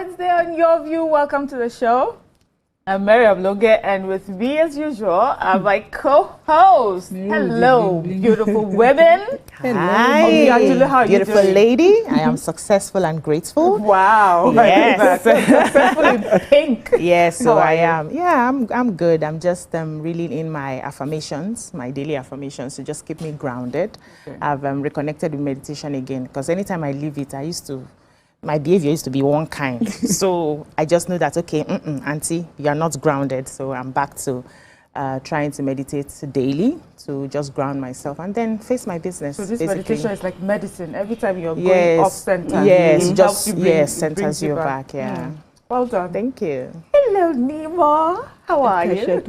Wednesday on Your View. Welcome to the show. I'm Mary Abloge, and with me, as usual, are my co-hosts. Hello, beautiful women. Hi, how beautiful you doing? lady. I am successful and grateful. Wow. Yes. Successful in pink. Yes, so How are I you? am. Yeah, I'm good. I'm just reeling in my affirmations, my daily affirmations to just keep me grounded. Okay. I've reconnected with meditation again because anytime I leave it, my behavior used to be one kind. So I just know that, okay, auntie, you are not grounded. So I'm back to trying to meditate daily to just ground myself and then face my business. So this basically. meditation is like medicine. Every time you're going off center, yes, it just helps you centers you back. Yeah. Well done. Thank you. Hello, Nemo. How are you?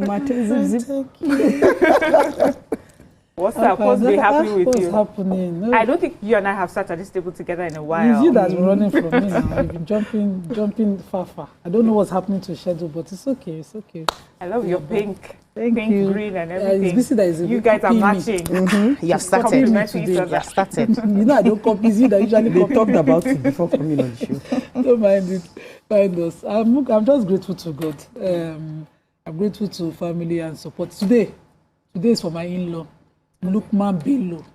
What's up? What's been happening with What's you? happening? No, I don't think you and I have sat at this table together in a while. it's you that's running from me now. You've been jumping far. I don't know what's happening to schedule, but it's okay. It's okay. I love your pink, Thank pink, you. green, and It's everything. busy that is You guys are matching. You have started. Complementing each today. other. You have started. You know I don't copy. It's you that usually They copy. talked about it before coming on the show. Don't mind it. Mind us. I'm just grateful to God. I'm grateful to family and support. Today is for my in-law. Lukman Bello.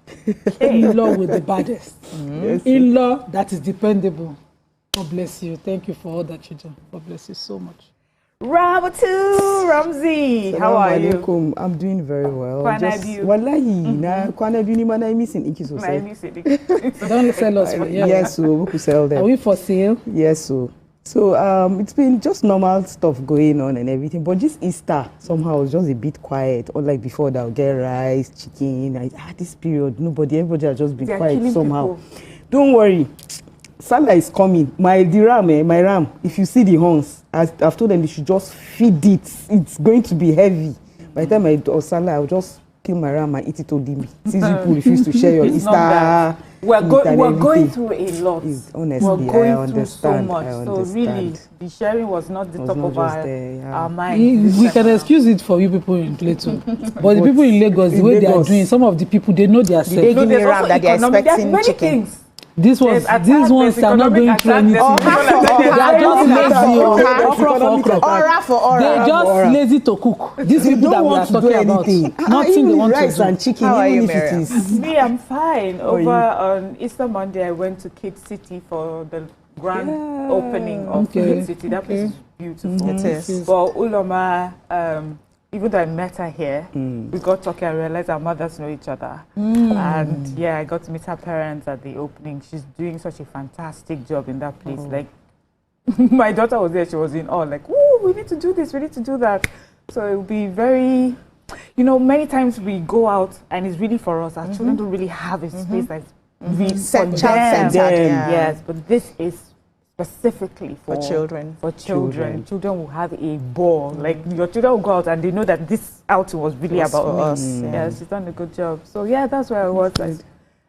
In-law with the baddest. Yes. In-law that is dependable. God bless you. Thank you for all that you do. God bless you so much. Ramatu Ramzi, how are you? Alaikum. I'm doing very well. Kwanabiu. Wallahi, na kwanabiu ni mana missing inki My sosai. music. Don't sell us for Yes, so we could sell Are them. we for sale? Yes, so it's been just normal stuff going on and everything, but this Easter somehow was just a bit quiet. Unlike before, that I'll get rice, chicken. This period, everybody has just been They are quiet killing somehow. people. Don't worry. Salah is coming. My ram, if you see the horns, I've told them they should just feed it. It's going to be heavy. By the time I do Salah, I'll just kill my ram and eat it Odimi. Since people refuse to share your It's Easter. not bad. We're going everything. through a lot. Honestly, we're going I through so understand. much. I So understand. really, the sharing was not the Was top not of just our, there, yeah. our minds. We can excuse it for you people in Plateau. But the people in Lagos, the in way they are Lagos. doing, some of the people, they know their They self. give me there's ram also that they're economic. There's expecting many chicken. things. These There's ones are not going through anything. Or They are just lazy. Okra for okra. Aura for aura. They're just lazy to cook. These They people that don't we are want to do talking about, anything. nothing they want to rice do. and chicken, How are even you, if it Miriam? is. Me, I'm fine. are you? Over on Easter Monday, I went to Kid City for the grand opening of Okay, Kid City. That place is beautiful. It is. But Uloma, even though I met her here, we got talking and realized our mothers know each other. And yeah, I got to meet her parents at the opening. She's doing such a fantastic job in that place. Like, my daughter was there, she was in awe, like, oh, we need to do this, we need to do that. So it will be very, many times we go out and it's really for us. Our children don't really have a space that's really for them. Child-centered, yeah. Yes, but this is specifically For children. For children. Children will have a ball. Like, your children will go out and they know that this outing was really Was about for me. us, yeah. Yeah, she's done a good job. So yeah, that's where I was.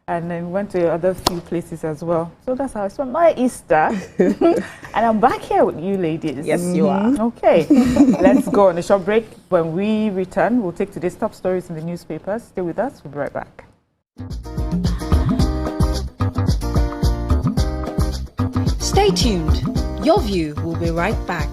And then went to other few places as well. So that's how I spent my Easter. And I'm back here with you ladies. Yes, you are. Okay, let's go on a short break. When we return, we'll take today's top stories in the newspapers. Stay with us. We'll be right back. Stay tuned. Your View will be right back.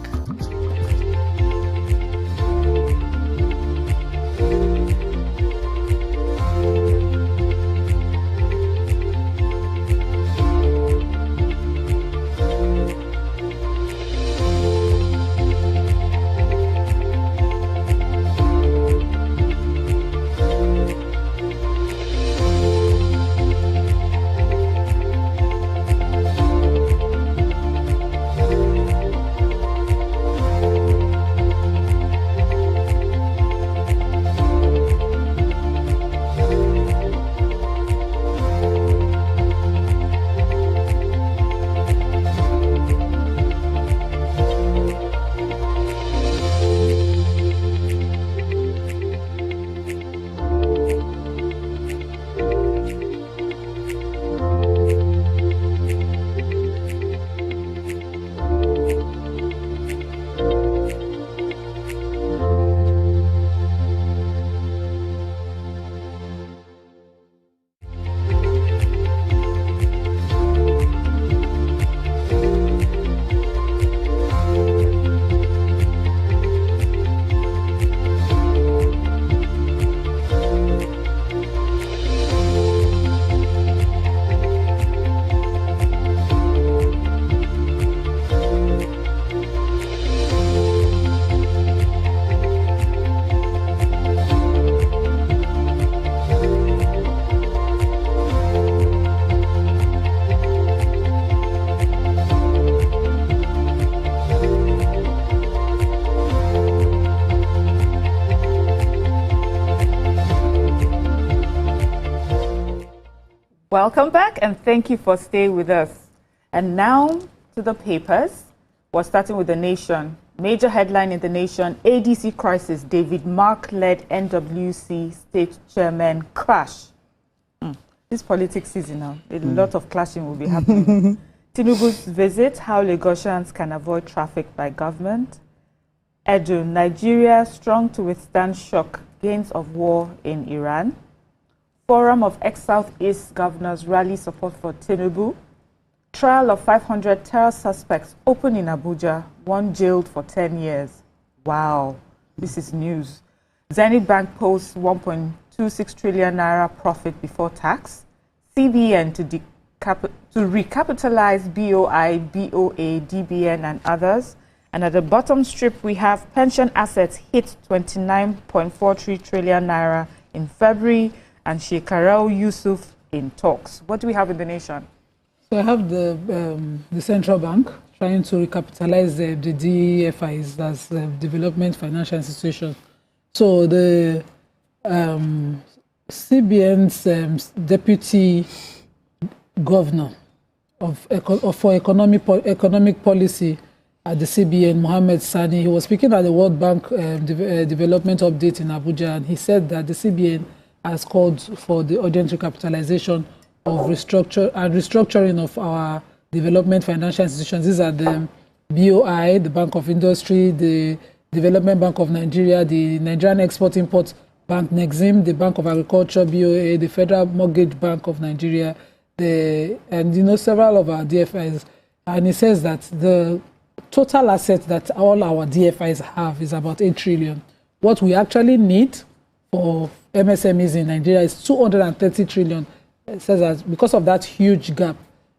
Welcome back, and thank you for staying with us. And now to the papers. We're starting with The Nation. Major headline in The Nation: ADC crisis, David Mark-led NWC state chairman crash. This politics season now, a lot of clashing will be happening. Tinubu's visit, how Lagosians can avoid traffic by government. Edu, Nigeria strong to withstand shock, gains of war in Iran. Forum of ex-Southeast governors rally support for Tinubu. Trial of 500 terror suspects open in Abuja, one jailed for 10 years. Wow, this is news. Zenith Bank posts 1.26 trillion naira profit before tax. CBN to recapitalize BOI, BOA, DBN and others. And at the bottom strip, we have pension assets hit 29.43 trillion naira in February, and Shekarau Yusuf in talks. What do we have in The Nation? So I have the central bank trying to recapitalize the DFIs, that's Development Financial Institutions. So the CBN's deputy governor for economic policy at the CBN, Mohammed Sani, he was speaking at the World Bank development update in Abuja, and he said that the CBN has called for the urgent recapitalization of restructuring of our development financial institutions. These are the BOI, the Bank of Industry, the Development Bank of Nigeria, the Nigerian Export-Import Bank, Nexim, the Bank of Agriculture, BOA, the Federal Mortgage Bank of Nigeria, and several of our DFIs. And he says that the total assets that all our DFIs have is about 8 trillion. What we actually need for MSMEs in Nigeria is 230 trillion. It says that because of that huge gap,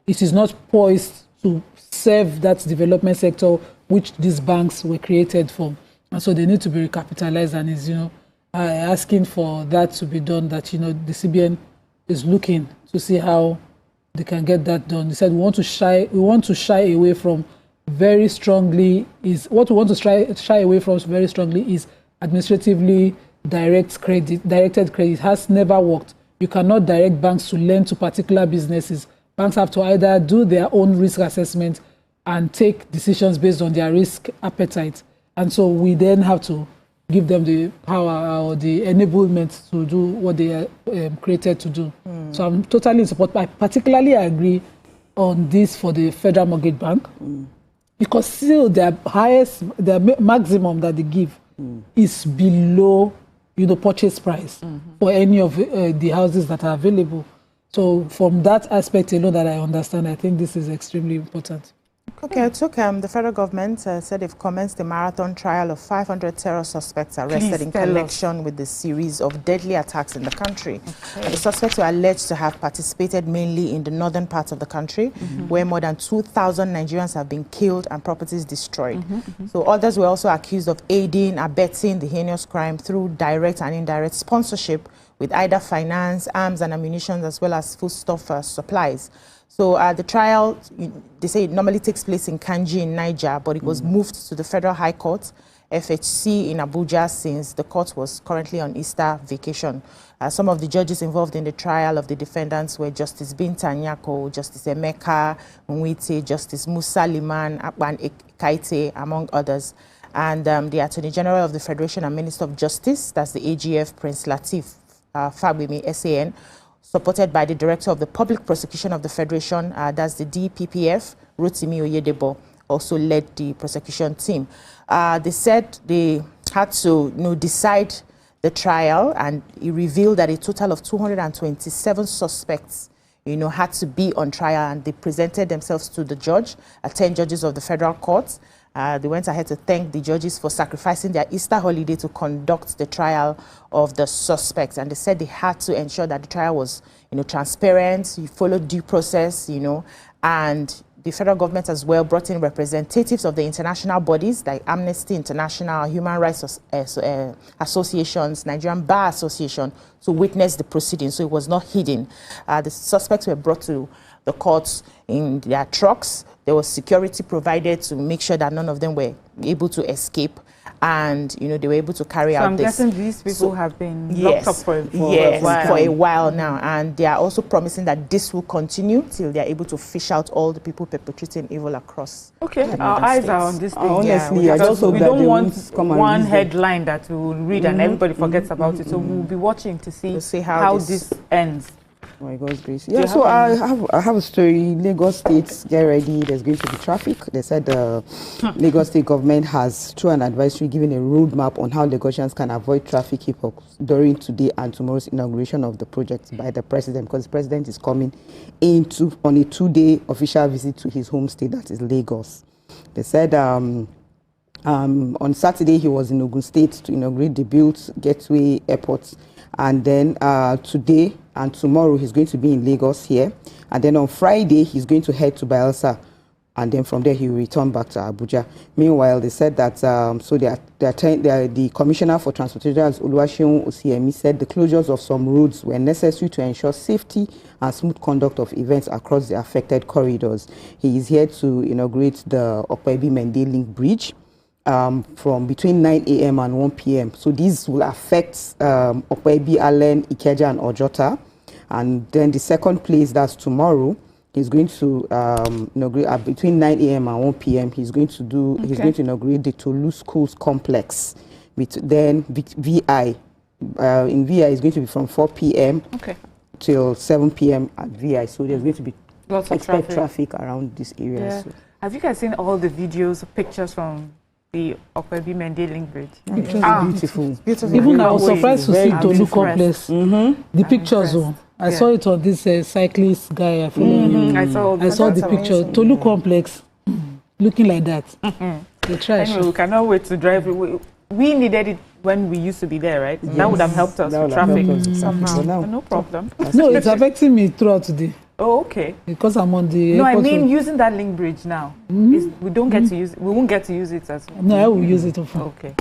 it is not poised to serve that development sector which these banks were created for. And so they need to be recapitalized, and is asking for that to be done, that the CBN is looking to see how they can get that done. They said we want to shy away from very strongly is administratively directed credit. It has never worked. You cannot direct banks to lend to particular businesses. Banks have to either do their own risk assessment and take decisions based on their risk appetite. And so we then have to give them the power or the enablement to do what they are created to do. So I'm totally in support. I particularly agree on this for the Federal Mortgage Bank, because still their maximum that they give is below purchase price for any of the houses that are available. So from that aspect alone that I understand, I think this is extremely important. Okay, I took the federal government said they've commenced the marathon trial of 500 terror suspects arrested in connection with the series of deadly attacks in the country. Okay. The suspects were alleged to have participated mainly in the northern parts of the country, where more than 2,000 Nigerians have been killed and properties destroyed. So others were also accused of aiding, abetting the heinous crime through direct and indirect sponsorship with either finance, arms and ammunition, as well as foodstuff supplies. So the trial, they say it normally takes place in Kanji in Niger, but it was moved to the Federal High Court, FHC in Abuja, since the court was currently on Easter vacation. Some of the judges involved in the trial of the defendants were Justice Binta Nyako, Justice Emeka Nwite, Justice Musa Liman, Akpan Kaite, among others. And the Attorney General of the Federation and Minister of Justice, that's the AGF, Prince Lateef Fagbemi, SAN, supported by the Director of the Public Prosecution of the Federation, that's the DPPF, Rotimi Oyedebo, also led the prosecution team. They said they had to decide the trial, and it revealed that a total of 227 suspects had to be on trial, and they presented themselves to the judge, 10 judges of the federal court. They went ahead to thank the judges for sacrificing their Easter holiday to conduct the trial of the suspects. And they said they had to ensure that the trial was, transparent, you followed due process, and the federal government as well brought in representatives of the international bodies like Amnesty International, Human Rights Associations, Nigerian Bar Association to witness the proceedings, so it was not hidden. The suspects were brought to the courts in their trucks. There was security provided to make sure that none of them were able to escape. and you know they were able to carry So out I'm this. guessing these people have been Yes, locked up for a while now, and they are also promising that this will continue till they are able to fish out all the people perpetrating evil across. Okay, our eyes are on this thing. Honestly, I just hope we that don't they want won't come and one use them. headline that we will read and everybody forgets about it. So we'll be watching to see how this ends. Oh my God's grace. Yeah, so I have a story. Lagos State, get ready. There's going to be traffic. They said the Lagos State government has, through an advisory, given a roadmap on how Lagosians can avoid traffic hiccups during today and tomorrow's inauguration of the project by the president, because the president is coming on a 2-day official visit to his home state, that is Lagos. They said on Saturday he was in Ogun State to inaugurate the built Gateway Airport. And then today and tomorrow he's going to be in Lagos here. And then on Friday he's going to head to Bayelsa. And then from there he will return back to Abuja. Meanwhile, they said that the Commissioner for Transportation, Oluwaseun Osiemi, said the closures of some roads were necessary to ensure safety and smooth conduct of events across the affected corridors. He is here to inaugurate the Okpebi-Mende Link Bridge. From between 9 a.m. and 1 p.m. So these will affect Okpebi, Allen, Ikeja, and Ojota. And then the second place, that's tomorrow, he's going to inaugurate between 9 a.m. and 1 p.m. He's going to inaugurate the Tolu Schools complex. Then VI. In VI is going to be from 4 p.m. till 7 p.m. at VI. So there's going to be lots of traffic around this area. Yeah. So. Have you guys seen all the videos, pictures from the Okpebi-Mende Link Bridge? Beautiful. Even I was surprised to see Tolu complex. The pictures. I saw it on this cyclist guy. I follow him. I saw the picture. Tolu complex, looking like that. The trash. Anyway, we cannot wait to drive. We needed it when we used to be there, right? Yes. That would have helped us with traffic somehow. No problem. No, it's affecting me throughout today. Oh, okay. Because I'm on the. No, I mean using that link bridge now. We don't get to use. We won't get to use it as well. No, I will use it. Okay.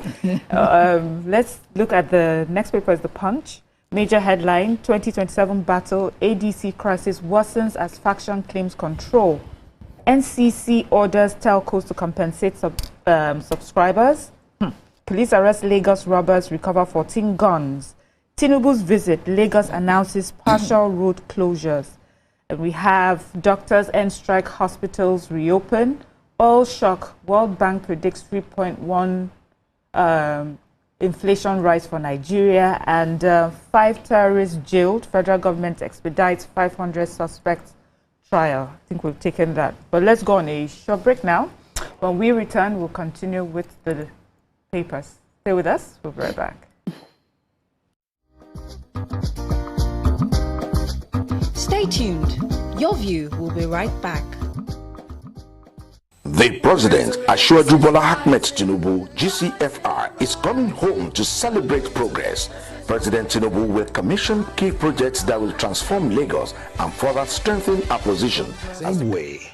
Let's look at the next paper. Is the Punch. Major headline: 2027 battle. ADC crisis worsens as faction claims control. NCC orders telcos to compensate subscribers. Police arrest Lagos robbers. Recover 14 guns. Tinubu's visit. Lagos announces partial road closures. And we have doctors end strike, hospitals reopen. Oil shock. World Bank predicts 3.1 inflation rise for Nigeria. And 5 terrorists jailed. Federal government expedites 500 suspects trial. I think we've taken that. But let's go on a short break now. When we return, we'll continue with the papers. Stay with us. We'll be right back. Stay tuned. Your view will be right back. The President, Asiwaju Bola Ahmed Tinubu, GCFR, is coming home to celebrate progress. President Tinubu will commission key projects that will transform Lagos and further strengthen our position. Same way.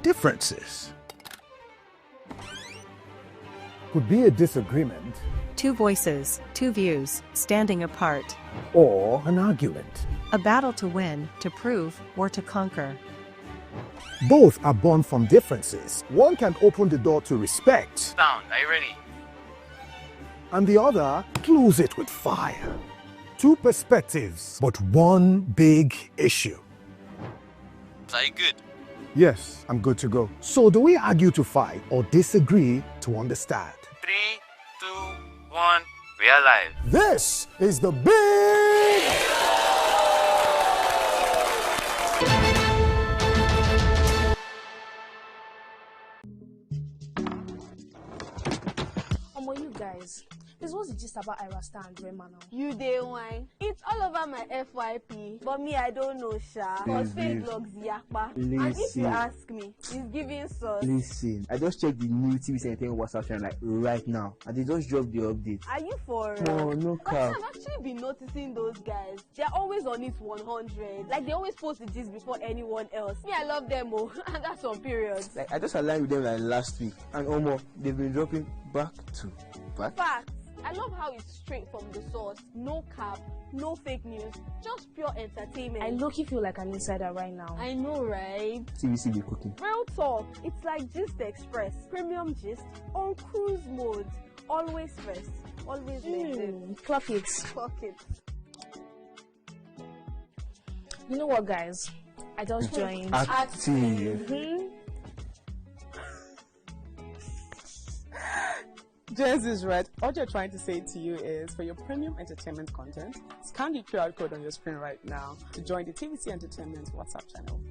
Differences. Could be a disagreement. 2 voices, 2 views, standing apart. Or an argument. A battle to win, to prove, or to conquer. Both are born from differences. One can open the door to respect. Sound, are you ready? And the other close it with fire. 2 perspectives, but one big issue. Are you good? Yes, I'm good to go. So do we argue to fight or disagree to understand? 3, 2, 1, we are live. This is the big... You guys, this was just about Irasta and Rema now. You day wine. It's all over my FYP, but me I don't know, Sha. Cause fake logs yakpa. And if you ask me, it's giving sauce. Listen, I just checked the new tvcentertainment WhatsApp channel like right now, and they just dropped the update. Are you for Oh, no cap. I've actually been noticing those guys. They're always on it 100. Like they always post the gist before anyone else. Me, I love them, oh, and that's on period. Like I just aligned with them like last week, and almost they've been dropping back to back. Facts. I love how it's straight from the source. No cap, no fake news, just pure entertainment. I low-key feel like an insider right now. I know, right? TVC be cooking. Real talk. It's like Gist Express. Premium gist on cruise mode. Always first. Always legit. Clock it. Clock it. You know what, guys? I just joined. Active. Jess is right. What you're trying to say to you is, for your premium entertainment content, scan the QR code on your screen right now to join the TVC Entertainment WhatsApp channel.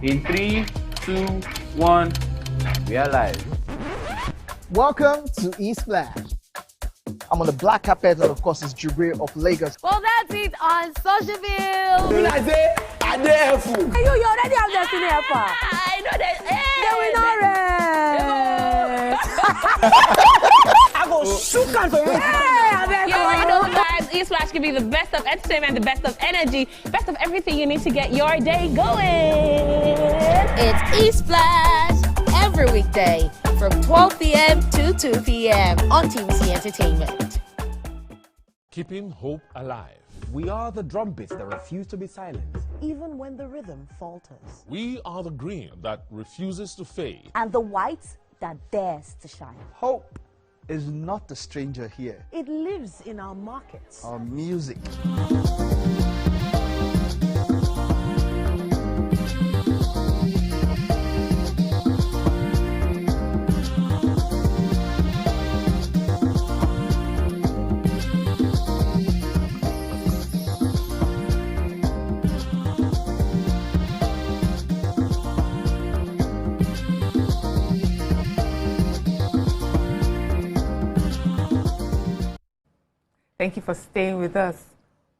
In 3, 2, 1, we are live. Welcome to Eastland. I'm on the black carpet, and of course, it's Jubril of Lagos. Well, that's it on Socialville. When I say, I dare fool. You already have Destiny Alpha. I know that. They will not rest. I go shoot out for you. You already know, guys. Eastland can be the best of entertainment, the best of energy, best of everything you need to get your day going. It's East Flash every weekday from 12 p.m. to 2 p.m. on TVC Entertainment. Keeping hope alive. We are the drumbeats that refuse to be silenced. Even when the rhythm falters. We are the green that refuses to fade. And the white that dares to shine. Hope is not a stranger here. It lives in our markets. Our music. Thank you for staying with us.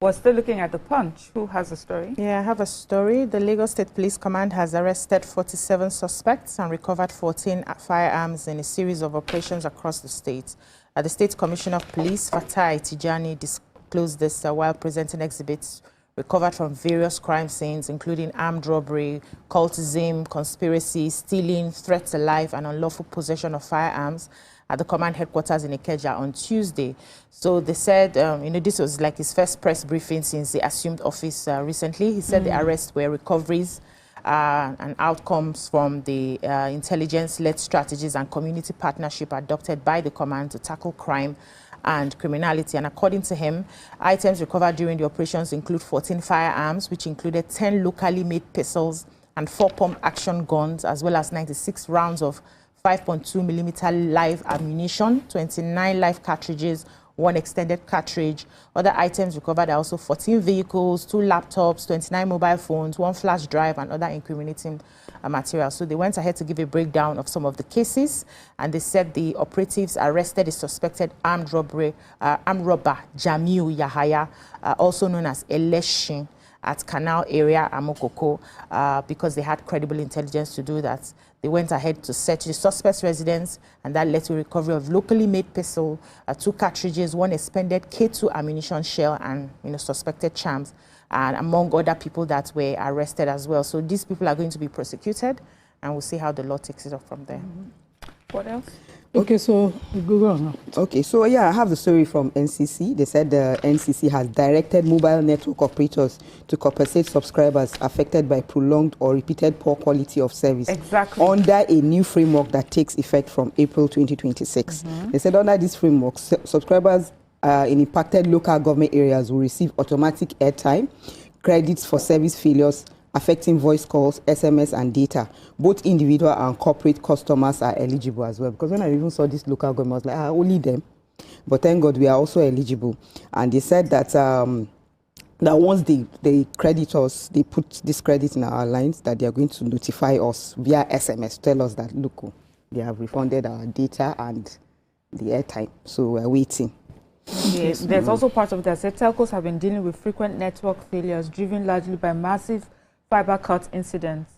We're still looking at the Punch. Who has a story? Yeah, I have a story. The Lagos State Police Command has arrested 47 suspects and recovered 14 firearms in a series of operations across the state. The State Commissioner of Police, Fatai Tijani, disclosed this while presenting exhibits recovered from various crime scenes, including armed robbery, cultism, conspiracy, stealing, threat to life, and unlawful possession of firearms at the command headquarters in Ikeja on Tuesday. So they said, this was like his first press briefing since he assumed office recently. He said the arrests were recoveries and outcomes from the intelligence-led strategies and community partnership adopted by the command to tackle crime and criminality. And according to him, items recovered during the operations include 14 firearms, which included 10 locally made pistols and 4 pump action guns, as well as 96 rounds of 5.2mm live ammunition, 29 live cartridges, 1 extended cartridge. Other items recovered are also 14 vehicles, 2 laptops, 29 mobile phones, 1 flash drive, and other incriminating material. So they went ahead to give a breakdown of some of the cases, and they said the operatives arrested a suspected armed robber, Jamiu Yahaya, also known as Eleshin, at Canal area, Amokoko, because they had credible intelligence to do that. They went ahead to search the suspect's residence, and that led to recovery of locally made pistol, 2 cartridges, 1 expended K2 ammunition shell, and suspected charms, and among other people that were arrested as well. So these people are going to be prosecuted, and we'll see how the law takes it up from there. What else? Okay, so go on. Okay, so yeah, I have the story from NCC. They said the NCC has directed mobile network operators to compensate subscribers affected by prolonged or repeated poor quality of service. Exactly. Under a new framework that takes effect from April 2026. They said under this framework, subscribers in impacted local government areas will receive automatic airtime, credits for service failures, affecting voice calls, SMS, and data. Both individual and corporate customers are eligible as well. Because when I even saw this local government, I was like, only them. But thank God we are also eligible. And they said that that once they credit us, they put this credit in our lines, that they are going to notify us via SMS, tell us that, look, they have refunded our data and the airtime. So we're waiting. Yes, there's also part of that. Said telcos have been dealing with frequent network failures driven largely by massive fiber cut incidents.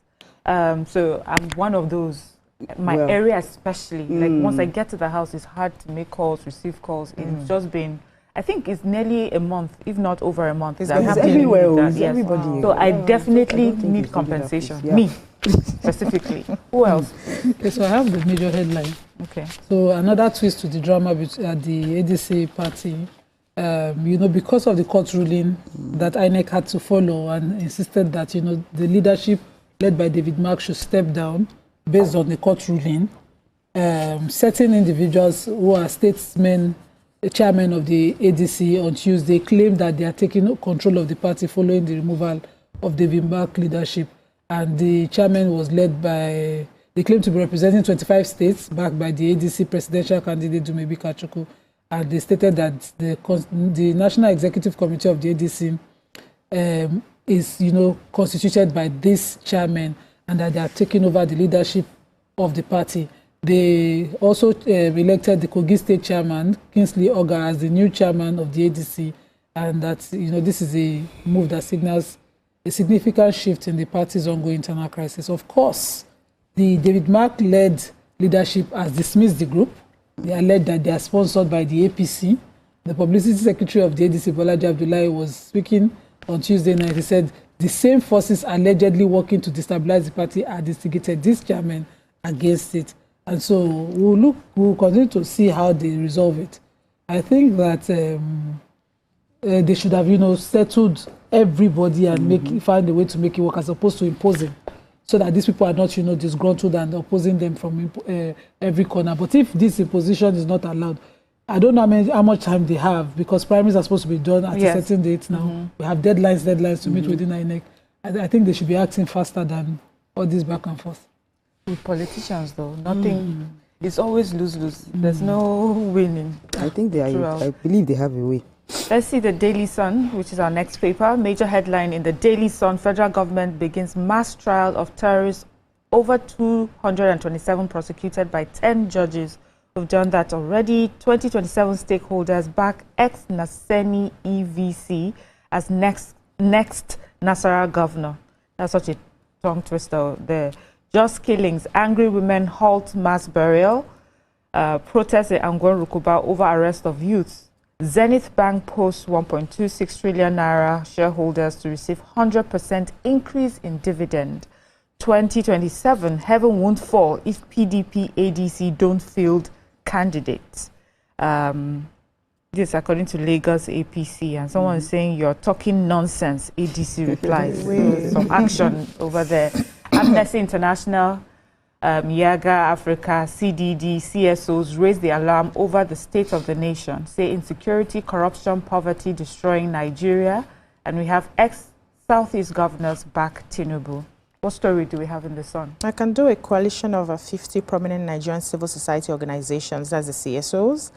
So I'm one of those. My Well, area especially, like once I get to the house, it's hard to make calls, receive calls. It's just been, I think it's nearly a month, if not over a month. It's that I'm everywhere. dealing with It's that, yes. everybody. So I definitely think need it's really that compensation. case, yeah. Me, specifically. Who else? Okay, so I have the major headline. Okay. So another twist to the drama at the ADC party. You know, because of the court ruling that INEC had to follow and insisted that, you know, the leadership led by David Mark should step down based on the court ruling, certain individuals who are statesmen, the chairman of the ADC on Tuesday claimed that they are taking control of the party following the removal of David Mark leadership. And the chairman was led by, they claim to be representing 25 states, backed by the ADC presidential candidate Dumebi Kachukwu. And they stated that the National Executive Committee of the ADC is, you know, constituted by this chairman, and that they are taking over the leadership of the party. They also elected the Kogi State chairman, Kingsley Oga, as the new chairman of the ADC, and that, you know, this is a move that signals a significant shift in the party's ongoing internal crisis. Of course, the David Mark-led leadership has dismissed the group. They alleged that they are sponsored by the APC. The publicity secretary of the ADC, Bolaji Abdullahi, was speaking on Tuesday night. He said the same forces allegedly working to destabilize the party had instigated this chairman against it. And so we'll continue to see how they resolve it. I think that they should have, you know, settled everybody and find a way to make it work, as opposed to imposing, so that these people are not, you know, disgruntled and opposing them from every corner. But if this imposition is not allowed, I don't know how much time they have, because primaries are supposed to be done at a certain date now. We have deadlines to meet within INEC. I think they should be acting faster than all this back and forth. With politicians, though, nothing. It's always lose-lose. There's no winning. I think I believe they have a way. Let's see the Daily Sun, which is our next paper. Major headline in the Daily Sun: federal government begins mass trial of terrorists. Over 227 prosecuted by 10 judges who've done that already. 2027 stakeholders back ex-Naseni EVC as next Nasarawa governor. That's such a tongue twister there. Just killings. Angry women halt mass burial. Protests in Angwan Rukuba over arrest of youths. Zenith Bank posts 1.26 trillion naira shareholders to receive 100% increase in dividend. 2027, heaven won't fall if PDP ADC don't field candidates. This according to Lagos APC, and someone is saying you're talking nonsense. ADC replies. Some action over there. Amnesty International, Yaga Africa, CDD, CSOs raise the alarm over the state of the nation, say insecurity, corruption, poverty destroying Nigeria, and we have ex-Southeast governors back Tinubu. What story do we have in the Sun? I can do a coalition of 50 prominent Nigerian civil society organizations, that's the CSOs.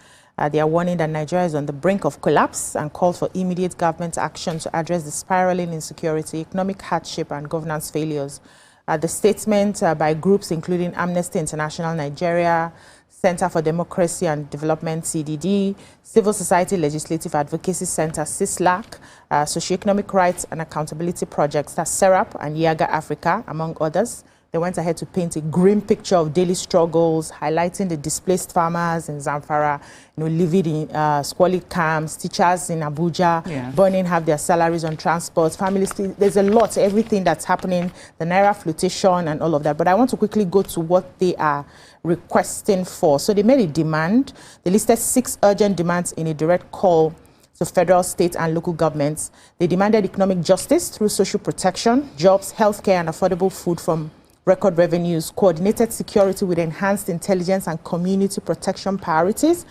They are warning that Nigeria is on the brink of collapse and called for immediate government action to address the spiraling insecurity, economic hardship, and governance failures. The statement by groups including Amnesty International Nigeria, Center for Democracy and Development, CDD, Civil Society Legislative Advocacy Center, CISLAC, Socioeconomic Rights and Accountability Projects, that's SERAP, and Yaga Africa, among others. They went ahead to paint a grim picture of daily struggles, highlighting the displaced farmers in Zamfara, you know, living in squalid camps, teachers in Abuja, burning half their salaries on transport, families. There's a lot, everything that's happening, the Naira flotation and all of that. But I want to quickly go to what they are requesting for. So they made a demand. They listed 6 urgent demands in a direct call to federal, state, and local governments. They demanded economic justice through social protection, jobs, healthcare, and affordable food from record revenues, coordinated security with enhanced intelligence and community protection priorities.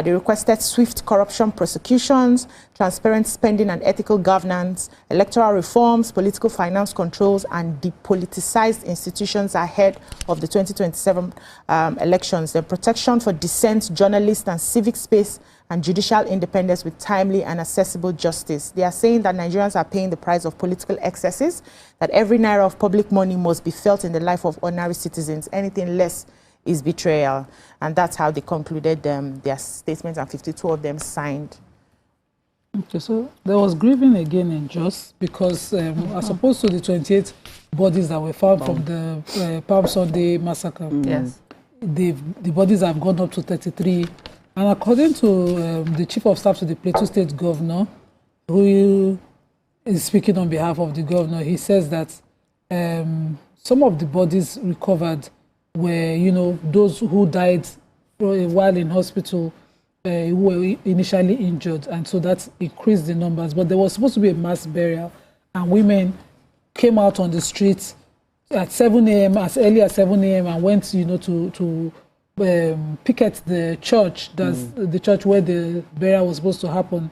They requested swift corruption prosecutions, transparent spending and ethical governance, electoral reforms, political finance controls, and depoliticized institutions ahead of the 2027 elections. The protection for dissent, journalists, and civic space and judicial independence with timely and accessible justice. They are saying that Nigerians are paying the price of political excesses, that every naira of public money must be felt in the life of ordinary citizens. Anything less is betrayal. And that's how they concluded their statements, and 52 of them signed. Okay, so there was grieving again in Jos because as opposed to the 28 bodies that were found from the Palm Sunday massacre, Yes, the bodies have gone up to 33. And according to the Chief of Staff to the Plateau State Governor, who is speaking on behalf of the governor, he says that some of the bodies recovered were, you know, those who died while in hospital, who were initially injured, and so that increased the numbers. But there was supposed to be a mass burial, and women came out on the streets at 7 a.m., as early as 7 a.m., and went, you know, to picket the church, that's the church where the burial was supposed to happen.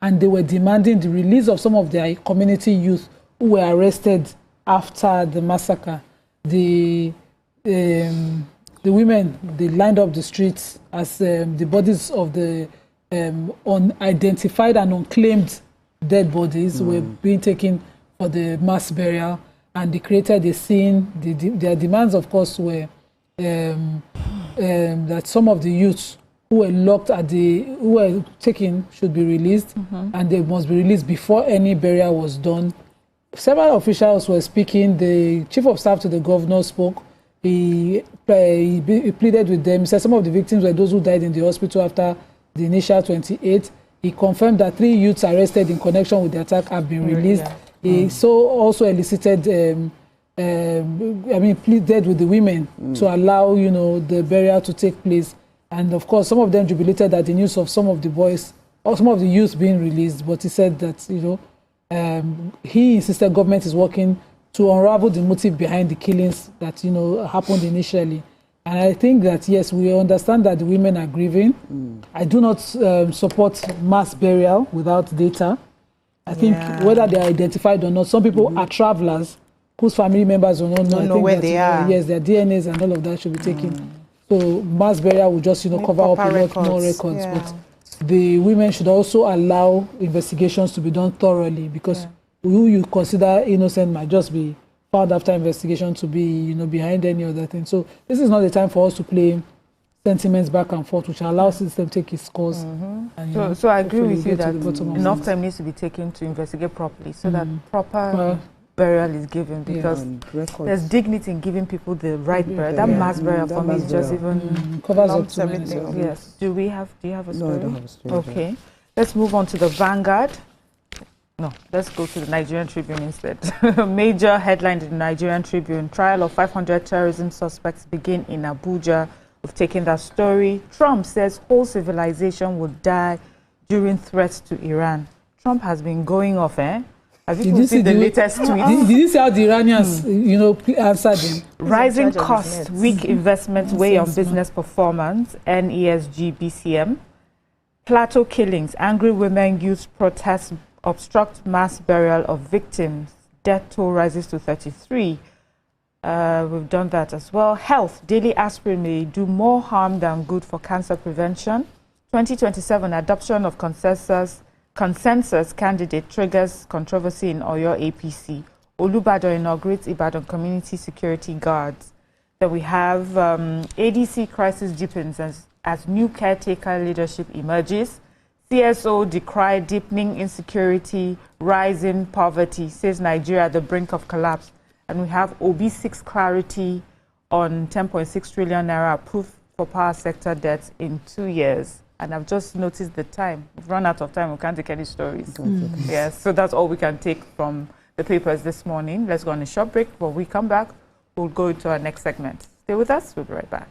And they were demanding the release of some of their community youth who were arrested after the massacre. The women, they lined up the streets as the bodies of the unidentified and unclaimed dead bodies were being taken for the mass burial, and they created a scene. Their demands, of course, were that some of the youths who were locked who were taken should be released, and they must be released before any burial was done. Several officials were speaking. The Chief of Staff to the governor spoke. He pleaded with them. He said some of the victims were those who died in the hospital after the initial 28. He confirmed that 3 youths arrested in connection with the attack have been released. He also elicited, pleaded with the women to allow, you know, the burial to take place. And of course, some of them jubilated at the news of some of the boys or some of the youth being released. But he said that, you know, he insisted government is working to unravel the motive behind the killings that, you know, happened initially. And I think that, yes, we understand that the women are grieving. I do not support mass burial without data. I think whether they are identified or not, some people are travelers whose family members will not know where they are. Yes, their DNAs and all of that should be taken. So mass burial will just, you know, cover up a lot more records. But the women should also allow investigations to be done thoroughly, because who you consider innocent might just be found after investigation to be, you know, behind any other thing. So this is not the time for us to play sentiments back and forth, which allows the system to take its course. And, so I agree with you that enough time needs to be taken to investigate properly, so that proper burial is given, because there's dignity in giving people the right burial. That mass burial for me is just even covers up too many. Yes. Do you have a story? No, I don't have a story. Okay. Let's move on to the Vanguard. No, let's go to the Nigerian Tribune instead. Major headline in the Nigerian Tribune: trial of 500 terrorism suspects begin in Abuja. We've taken that story. Trump says whole civilization would die during threats to Iran. Trump has been going off, Have you seen the latest tweet? Did you see how the Iranians, you know, answered him? Rising costs, weak investments weigh on business performance, NESG BCM. Plateau killings, angry women, youth protests obstruct mass burial of victims. Death toll rises to 33. We've done that as well. Health, daily aspirin may do more harm than good for cancer prevention. 2027 adoption of consensus candidate triggers controversy in Oyo APC. Olubadan inaugurates Ibadan Community Security Guards. Then we have ADC crisis deepens as new caretaker leadership emerges. CSO decry deepening insecurity, rising poverty, says Nigeria at the brink of collapse. And we have OB6 clarity on 10.6 trillion naira approved for power sector debts in 2 years. And I've just noticed the time. We've run out of time. We can't take any stories. Yes, so that's all we can take from the papers this morning. Let's go on a short break. When we come back, we'll go into our next segment. Stay with us. We'll be right back.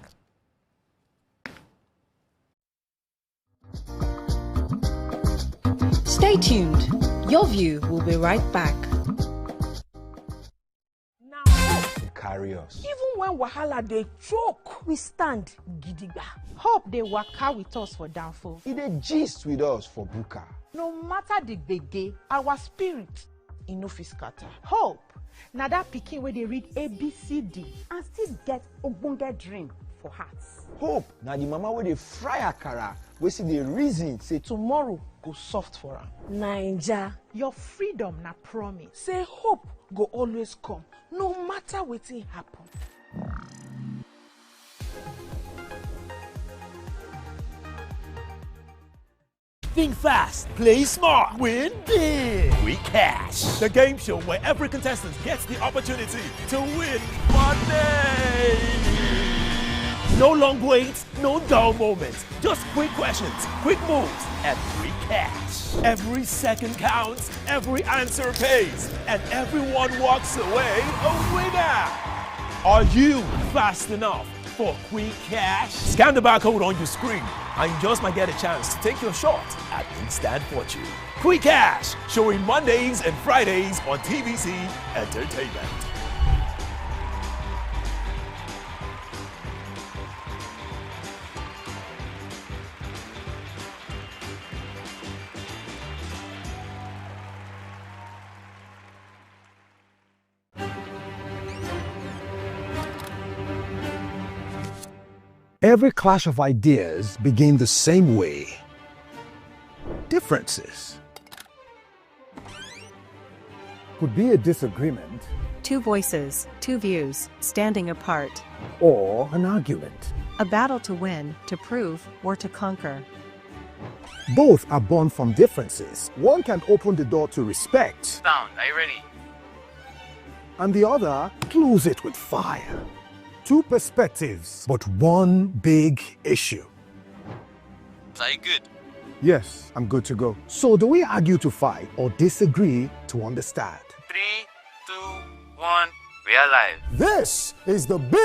Stay tuned. Your view will be right back. Carry us. Even when wahala dey choke, we stand gidigba. Hope dey waka with us for downfall. He dey gist with us for buka. No matter the gbege, our spirit e no fit scatter. Hope na that pikin wey dey read ABCD and still get ogbonge dream for hearts. Hope na the mama wey dey fry akara, wey see the reason say tomorrow go soft for am. Naija, your freedom na promise. Say hope go always come, no matter wetin happen. Think fast, play smart, win big. We Cash, the game show where every contestant gets the opportunity to win money. No long waits, no dull moments. Just quick questions, quick moves, and free cash. Every second counts, every answer pays, and everyone walks away a winner. Are you fast enough for quick cash? Scan the barcode on your screen, and you just might get a chance to take your shot at instant fortune. Quick Cash, showing Mondays and Fridays on TVC Entertainment. Every clash of ideas begin the same way. Differences could be a disagreement, Two voices, two views, standing apart. or an argument. A battle to win, to prove, or to conquer. Both are born from differences. One can open the door to respect, Sound, are you ready? and the other close it with fire. Two perspectives, but one big issue. Are you good? Yes, I'm good to go. So do we argue to fight or disagree to understand? 3, 2, 1, we are live. This is the big...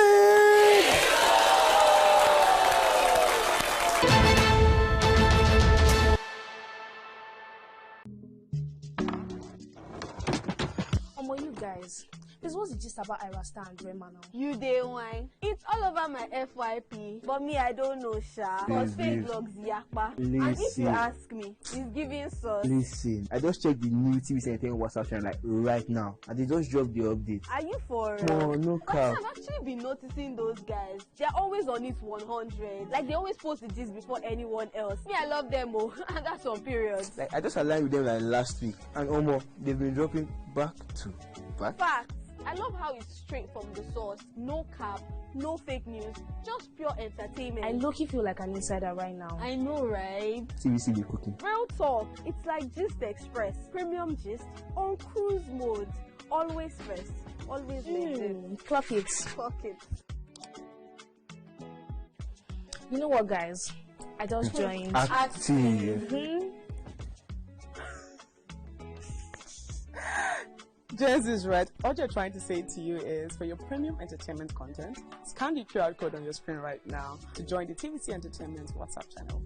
You guys, this was the gist about Ira Star and Rema now. You day wine. It's all over my FYP, but me I don't know sha. Cause fake blogs yakpa. And if you Listen. ask me, it's giving sauce. Listen, I just checked the new TVC Entertainment WhatsApp channel like right now, and they just dropped the update. Are you for No, no But cap. I've actually been noticing those guys. They're always on it 100. Like they always post the gist before anyone else. Me, I love them, oh. And that's on period. Like I just aligned with them like last week, and they've been dropping back to back. Facts. I love how it's straight from the source. No cap, no fake news, just pure entertainment. I low-key feel like an insider right now. I know, right? TVC be cooking. Real talk. It's like Gist Express. Premium gist on cruise mode. Always first. Always legit. Clock it. Clock it. You know what, guys? I just joined. Active. Jess is right. All you're trying to say to you is for your premium entertainment content, scan the QR code on your screen right now to join the TVC Entertainment WhatsApp channel.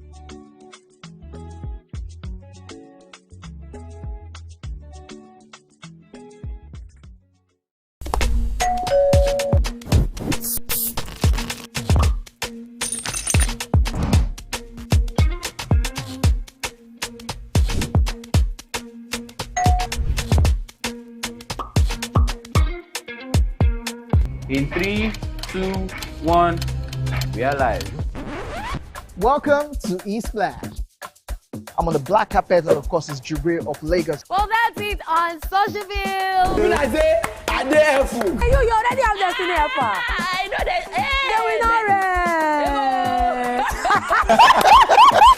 In 3, 2, 1, we are live. Welcome to Eastland. I'm on the black carpet, and of course, it's Jubril of Lagos. Well, that's it on Socialville. When I say, I dare fool. Hey, you already have Destiny Alpha. I know that.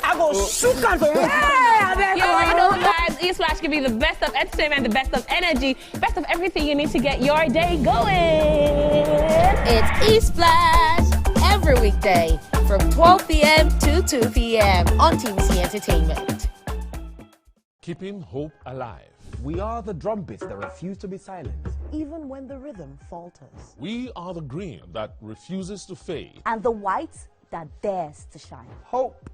I go shoot out for you. You already know, guys. eSplash can be the best of entertainment, the best of energy, best of everything you need to get your day going. It's eSplash every weekday from 12 p.m. to 2 p.m. on TVC Entertainment. Keeping hope alive. We are the drumbeats that refuse to be silent. Even when the rhythm falters. We are the green that refuses to fade. And the white that dares to shine. Hope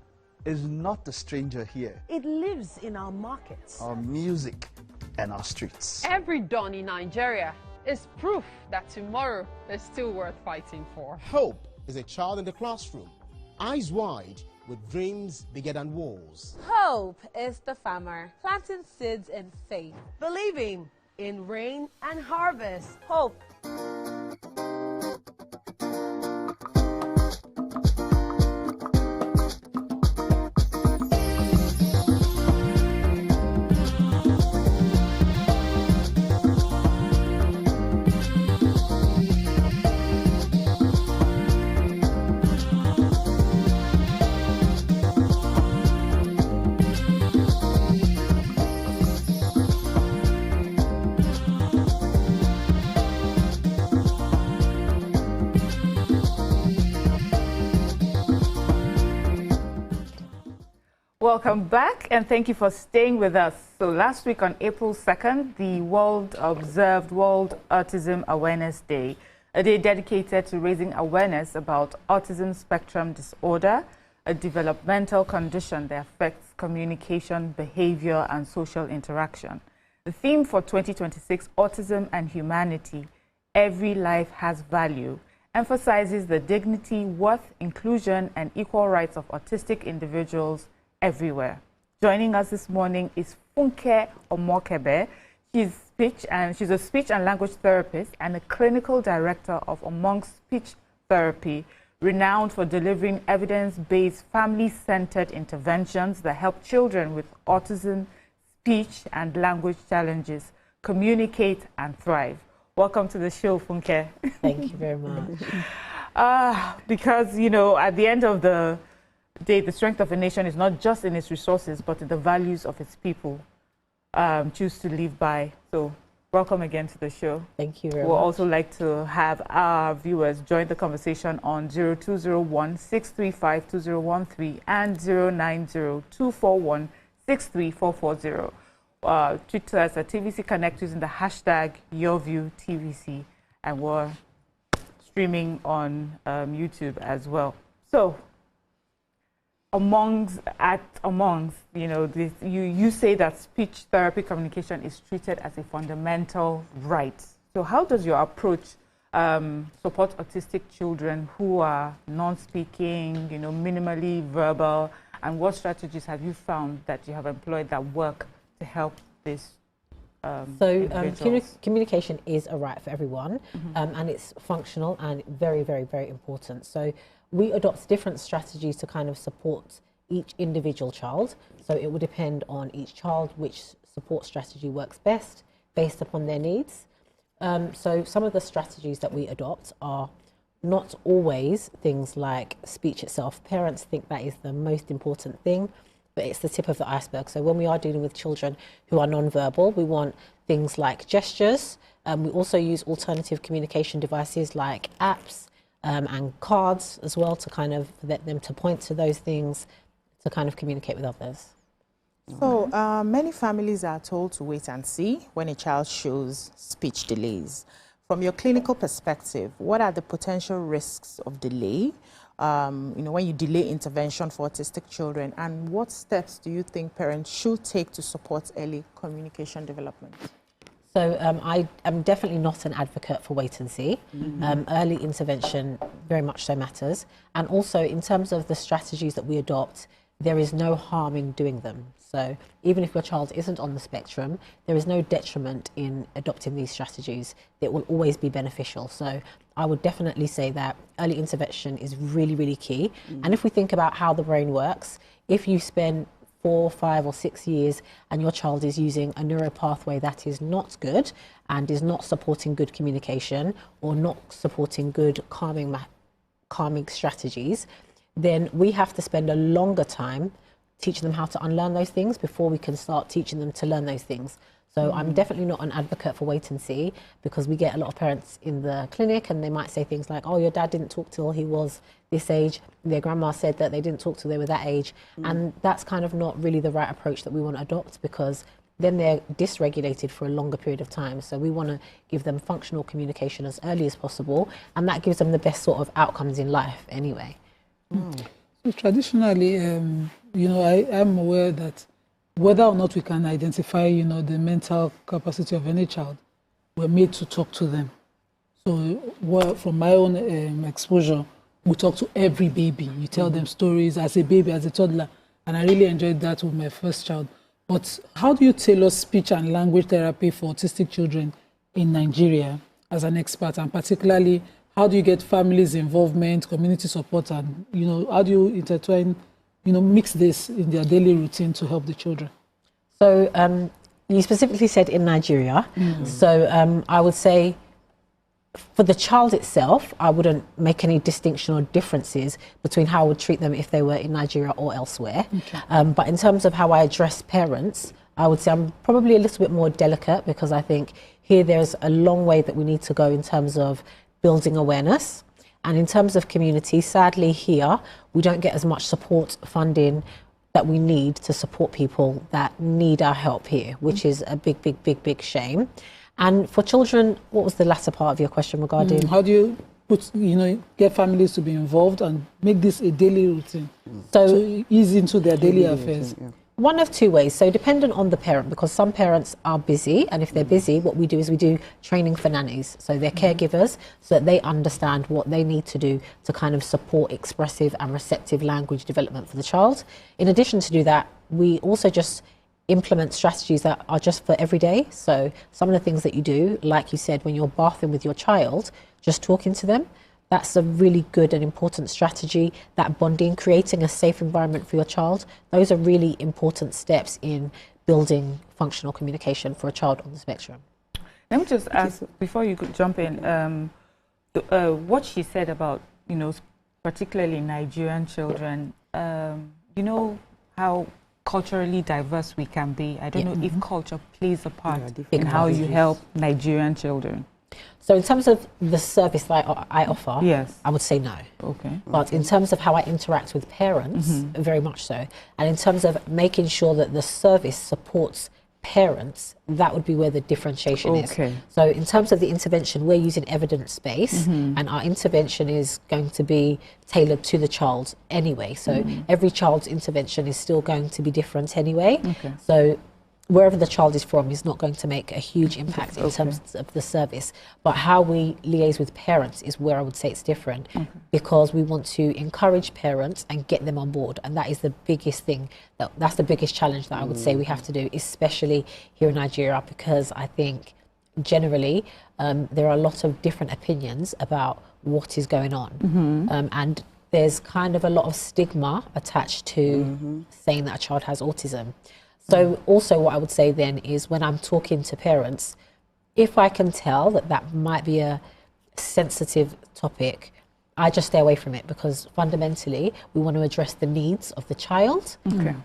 is not a stranger here. It lives in our markets, Our music and our streets. Every dawn in Nigeria is proof that tomorrow is still worth fighting for. Hope is a child in the classroom, eyes wide, with dreams bigger than walls. Hope is the farmer planting seeds in faith, believing in rain and harvest. Hope. Welcome back, and thank you for staying with us. So last week on April 2nd, the world observed World Autism Awareness Day, a day dedicated to raising awareness about autism spectrum disorder, a developmental condition that affects communication, behavior, and social interaction. The theme for 2026, Autism and Humanity, Every Life Has Value, emphasizes the dignity, worth, inclusion, and equal rights of autistic individuals everywhere. Joining us this morning is Funke Omokebe. She's a speech and language therapist and a clinical director of Amongst Speech Therapy, renowned for delivering evidence-based, family-centered interventions that help children with autism, speech and language challenges communicate and thrive. Welcome to the show, Funke. Thank you very much. Because, you know, at the end of the day, the strength of a nation is not just in its resources, but in the values of its people choose to live by. So welcome again to the show. Thank you very much. We'll also like to have our viewers join the conversation on 0201-635-2013 and 090-241-63440. Tweet us at TVC Connect using the hashtag YourViewTVC, and we're streaming on YouTube as well. So, amongst, you know, you say that speech therapy communication is treated as a fundamental right. So how does your approach support autistic children who are non-speaking, you know, minimally verbal, and what strategies have you found that you have employed that work to help this? Communication is a right for everyone, and it's functional and very, very, very important. So we adopt different strategies to kind of support each individual child. So it will depend on each child which support strategy works best based upon their needs. So some of the strategies that we adopt are not always things like speech itself. Parents think that is the most important thing, but it's the tip of the iceberg. So when we are dealing with children who are non-verbal, we want things like gestures. We also use alternative communication devices like apps, and cards as well, to kind of let them to point to those things to kind of communicate with others. So many families are told to wait and see when a child shows speech delays. From your clinical perspective, what are the potential risks of delay, you know, when you delay intervention for autistic children, and what steps do you think parents should take to support early communication development? So I am definitely not an advocate for wait and see. Early intervention very much so matters. And also in terms of the strategies that we adopt, there is no harm in doing them. So even if your child isn't on the spectrum, there is no detriment in adopting these strategies. It will always be beneficial. So I would definitely say that early intervention is really, really key. And if we think about how the brain works, if you spend 4, 5 or 6 years and your child is using a neural pathway that is not good and is not supporting good communication or not supporting good calming strategies, then we have to spend a longer time teaching them how to unlearn those things before we can start teaching them to learn those things. So I'm definitely not an advocate for wait and see, because we get a lot of parents in the clinic and they might say things like, oh, your dad didn't talk till he was this age. Their grandma said that they didn't talk till they were that age. And that's kind of not really the right approach that we want to adopt, because then they're dysregulated for a longer period of time. So we want to give them functional communication as early as possible, and that gives them the best sort of outcomes in life anyway. So traditionally, you know, I am aware that whether or not we can identify, you know, the mental capacity of any child, we're made to talk to them. So from my own exposure, we talk to every baby. You tell them stories as a baby, as a toddler, and I really enjoyed that with my first child. But how do you tailor speech and language therapy for autistic children in Nigeria as an expert, and particularly how do you get families' involvement, community support, and, you know, how do you intertwine, you know, mix this in their daily routine to help the children? So you specifically said in Nigeria. So I would say for the child itself, I wouldn't make any distinction or differences between how I would treat them if they were in Nigeria or elsewhere. But in terms of how I address parents, I would say I'm probably a little bit more delicate, because I think here there's a long way that we need to go in terms of building awareness. And in terms of community, sadly here, we don't get as much support funding that we need to support people that need our help here, which is a big shame. And for children, what was the latter part of your question regarding? How do you get families to be involved and make this a daily routine, so ease into their daily affairs? One of two ways. So dependent on the parent, because some parents are busy, and if they're busy, what we do is we do training for nannies. So they're caregivers, so that they understand what they need to do to kind of support expressive and receptive language development for the child. In addition to do that, we also just implement strategies that are just for every day. So some of the things that you do, like you said, when you're bathing with your child, just talking to them, that's a really good and important strategy. That bonding, creating a safe environment for your child, those are really important steps in building functional communication for a child on the spectrum. Let me just ask, before you could jump in, what she said about, particularly Nigerian children, you know how culturally diverse we can be. I don't know if culture plays a part in how you help Nigerian children. So in terms of the service that I offer, yes, I would say no. Okay. But in terms of how I interact with parents, very much so. And in terms of making sure that the service supports parents, that would be where the differentiation is. So in terms of the intervention, we're using evidence-based, and our intervention is going to be tailored to the child anyway. So every child's intervention is still going to be different anyway. So wherever the child is from is not going to make a huge impact in terms of the service. But how we liaise with parents is where I would say it's different, because we want to encourage parents and get them on board. And that is the biggest thing, that's the biggest challenge that I would say we have to do, especially here in Nigeria, because I think generally there are a lot of different opinions about what is going on. And there's kind of a lot of stigma attached to saying that a child has autism. So also what I would say then is, when I'm talking to parents, if I can tell that that might be a sensitive topic, I just stay away from it, because fundamentally we want to address the needs of the child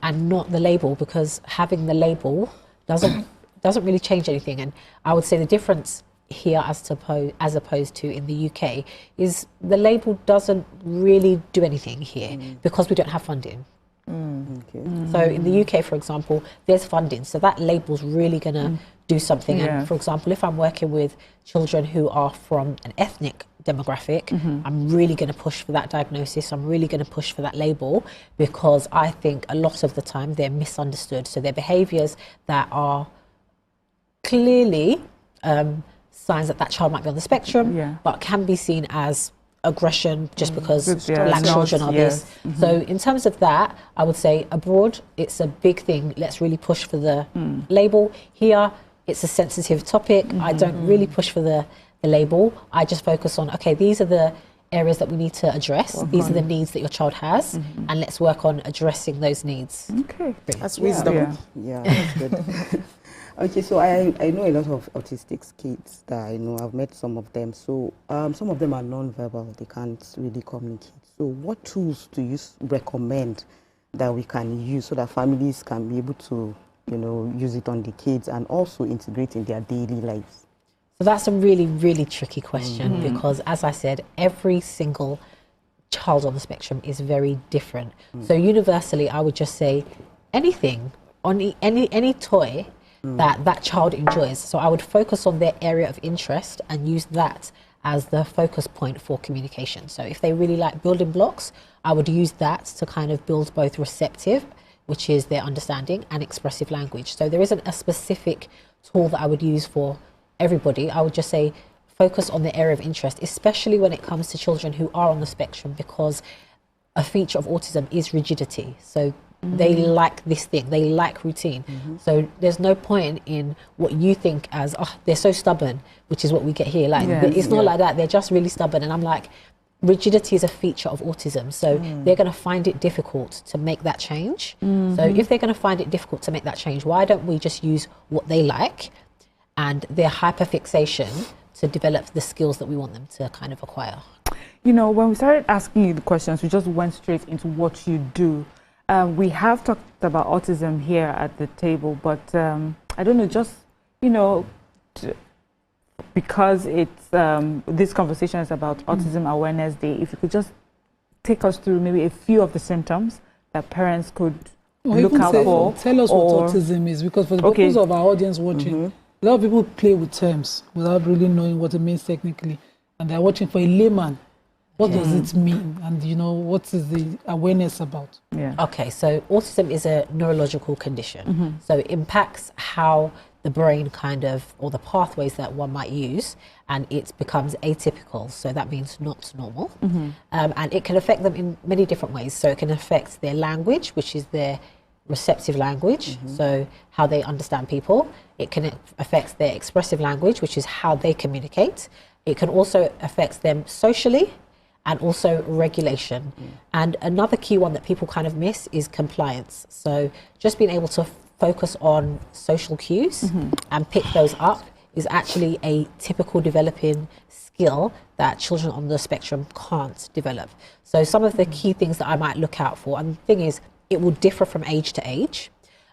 and not the label, because having the label doesn't really change anything. And I would say the difference here as opposed to in the UK is the label doesn't really do anything here because we don't have funding. So in the UK, for example, there's funding, so that label's really going to do something. And for example, if I'm working with children who are from an ethnic demographic, I'm really going to push for that diagnosis, I'm really going to push for that label, because I think a lot of the time they're misunderstood. So they're behaviours that are clearly signs that that child might be on the spectrum, but can be seen as aggression just because black children are this. So in terms of that, I would say abroad, it's a big thing. Let's really push for the label. Here, it's a sensitive topic. I don't really push for the label. I just focus on, okay, these are the areas that we need to address. These are the needs that your child has, and let's work on addressing those needs. Okay. That's wisdom. Yeah, that's good. Okay, so I know a lot of autistic kids that I know. I've met some of them. So some of them are non-verbal. They can't really communicate. So what tools do you recommend that we can use so that families can be able to, use it on the kids and also integrate in their daily lives? So that's a really, really tricky question, because as I said, every single child on the spectrum is very different. So universally, I would just say anything, on any toy that child enjoys. So I would focus on their area of interest and use that as the focus point for communication. So if they really like building blocks, I would use that to kind of build both receptive, which is their understanding, and expressive language. So there isn't a specific tool that I would use for everybody. I would just say focus on the area of interest, especially when it comes to children who are on the spectrum, because a feature of autism is rigidity. So they like this thing, they like routine. So there's no point in what you think as, oh, they're so stubborn, which is what we get here. Like, it's not like that, they're just really stubborn. And I'm like, rigidity is a feature of autism. So they're going to find it difficult to make that change. So if they're going to find it difficult to make that change, why don't we just use what they like and their hyperfixation to develop the skills that we want them to kind of acquire? When we started asking you the questions, we just went straight into what you do. We have talked about autism here at the table, but I don't know, just, because it's this conversation is about Autism Awareness Day, if you could just take us through maybe a few of the symptoms that parents could look out for? Tell us what autism is, because for the purpose of our audience watching, a lot of people play with terms without really knowing what it means technically, and they're watching for a layman. What does it mean? And what is the awareness about? Yeah. Okay, so autism is a neurological condition. So it impacts how the brain or the pathways that one might use, and it becomes atypical. So that means not normal. And it can affect them in many different ways. So it can affect their language, which is their receptive language, so how they understand people. It can affect their expressive language, which is how they communicate. It can also affect them socially, and also regulation. And another key one that people kind of miss is compliance. So just being able to focus on social cues and pick those up is actually a typical developing skill that children on the spectrum can't develop. So some of the key things that I might look out for, and the thing is, it will differ from age to age.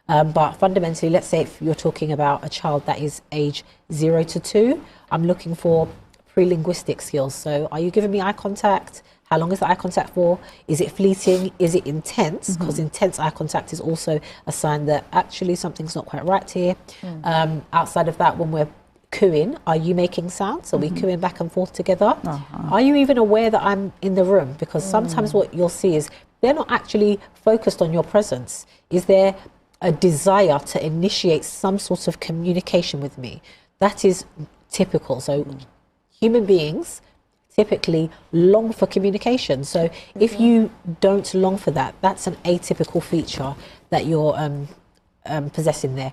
But fundamentally, let's say if you're talking about a child that is age 0 to 2, I'm looking for pre-linguistic skills. So are you giving me eye contact? How long is the eye contact for? Is it fleeting? Is it intense? Because intense eye contact is also a sign that actually something's not quite right here. Outside of that, when we're cooing, are you making sounds? Are we cooing back and forth together? Are you even aware that I'm in the room? Because sometimes what you'll see is they're not actually focused on your presence. Is there a desire to initiate some sort of communication with me? That is typical. So human beings typically long for communication. So if you don't long for that, that's an atypical feature that you're possessing there.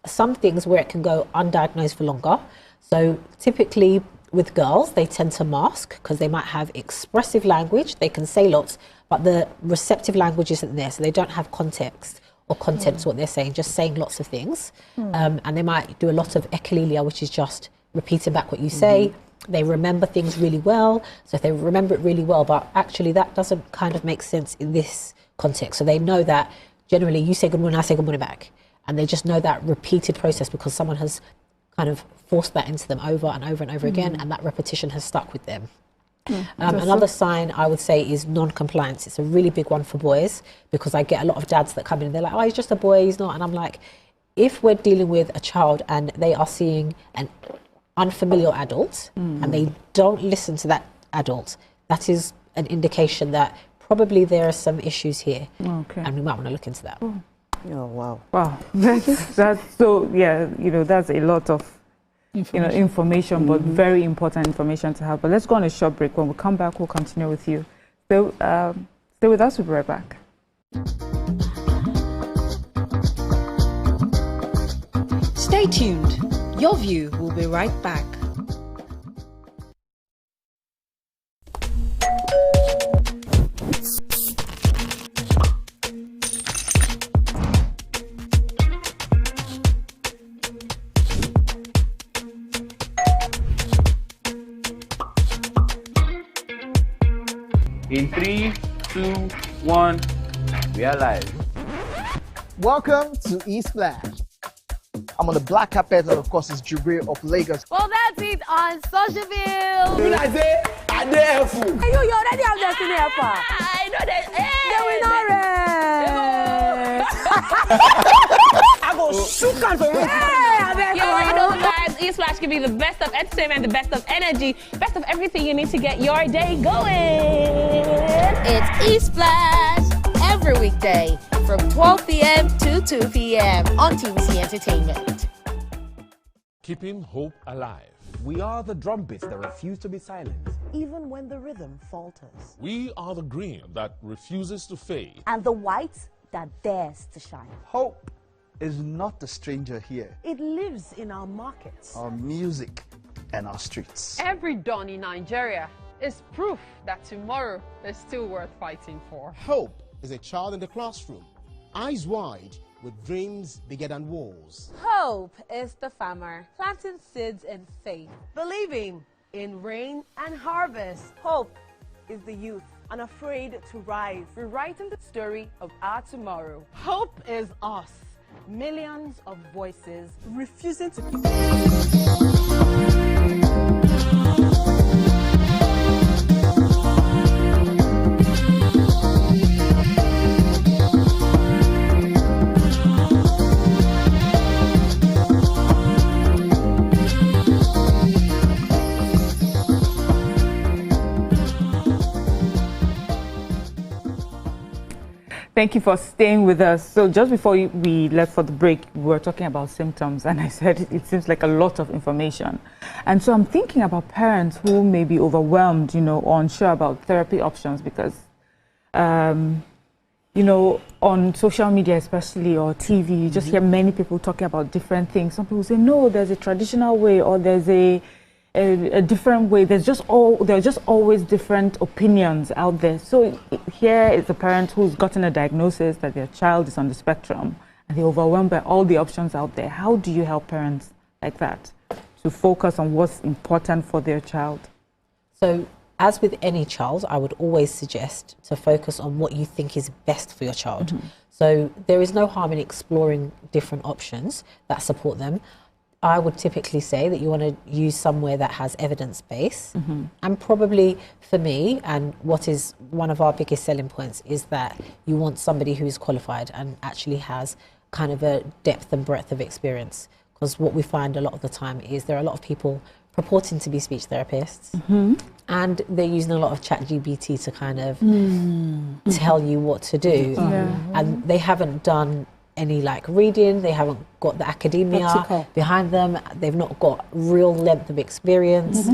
Some things where it can go undiagnosed for longer. So typically with girls, they tend to mask because they might have expressive language. They can say lots, but the receptive language isn't there. So they don't have context or content to what they're saying, just saying lots of things. And they might do a lot of echolalia, which is just repeating back what you say. They remember things really well. So if they remember it really well, but actually that doesn't kind of make sense in this context. So they know that generally you say good morning, I say good morning back. And they just know that repeated process because someone has kind of forced that into them over and over and over again, and that repetition has stuck with them. Another sign I would say is non-compliance. It's a really big one for boys because I get a lot of dads that come in and they're like, oh, he's just a boy, he's not. And I'm like, if we're dealing with a child and they are seeing an unfamiliar adult and they don't listen to that adult, that is an indication that probably there are some issues here. And we might want to look into that. Oh, wow. Wow. That's so, yeah, that's a lot of information, but very important information to have. But let's go on a short break. When we come back, we'll continue with you. So stay with us, we'll be right back. Stay tuned. Your View will be right back. In 3, 2, 1, we are live. Welcome to E-Splash. I'm on the black carpet, and of course, it's Jubril of Lagos. Well, that's it on Socialville. When I say, I dare fool. You already have Destiny Alpha. I know that. I go shook out for you. You already know, guys. E-Splash can be the best of entertainment, the best of energy, best of everything you need to get your day going. It's E-Splash every weekday from 12 p.m. to 2 p.m. on TVC Entertainment. Keeping hope alive. We are the drumbeats that refuse to be silenced, even when the rhythm falters. We are the green that refuses to fade. And the white that dares to shine. Hope is not a stranger here. It lives in our markets, Our music and our streets. Every dawn in Nigeria is proof that tomorrow is still worth fighting for. Hope is a child in the classroom, eyes wide, with dreams bigger than walls. Hope is the farmer planting seeds in faith, believing in rain and harvest. Hope is the youth unafraid to rise, rewriting the story of our tomorrow. Hope is us, millions of voices refusing to Thank you for staying with us. So just before we left for the break, we were talking about symptoms, and I said it seems like a lot of information. And so I'm thinking about parents who may be overwhelmed, you know, or unsure about therapy options because, you know, on social media especially, or TV, you just hear many people talking about different things. Some people say, no, there's a traditional way, or there's a different way. There are just always different opinions out there. So here is a parent who's gotten a diagnosis that their child is on the spectrum, and they're overwhelmed by all the options out there. How do you help parents like that to focus on what's important for their child? So, as with any child, I would always suggest to focus on what you think is best for your child. So there is no harm in exploring different options that support them. I would typically say that you want to use somewhere that has evidence base. And probably for me, and what is one of our biggest selling points, is that you want somebody who is qualified and actually has kind of a depth and breadth of experience. Because what we find a lot of the time is there are a lot of people purporting to be speech therapists, and they're using a lot of ChatGPT to kind of tell you what to do. And they haven't done any like reading, they haven't got the academia behind them, they've not got real length of experience.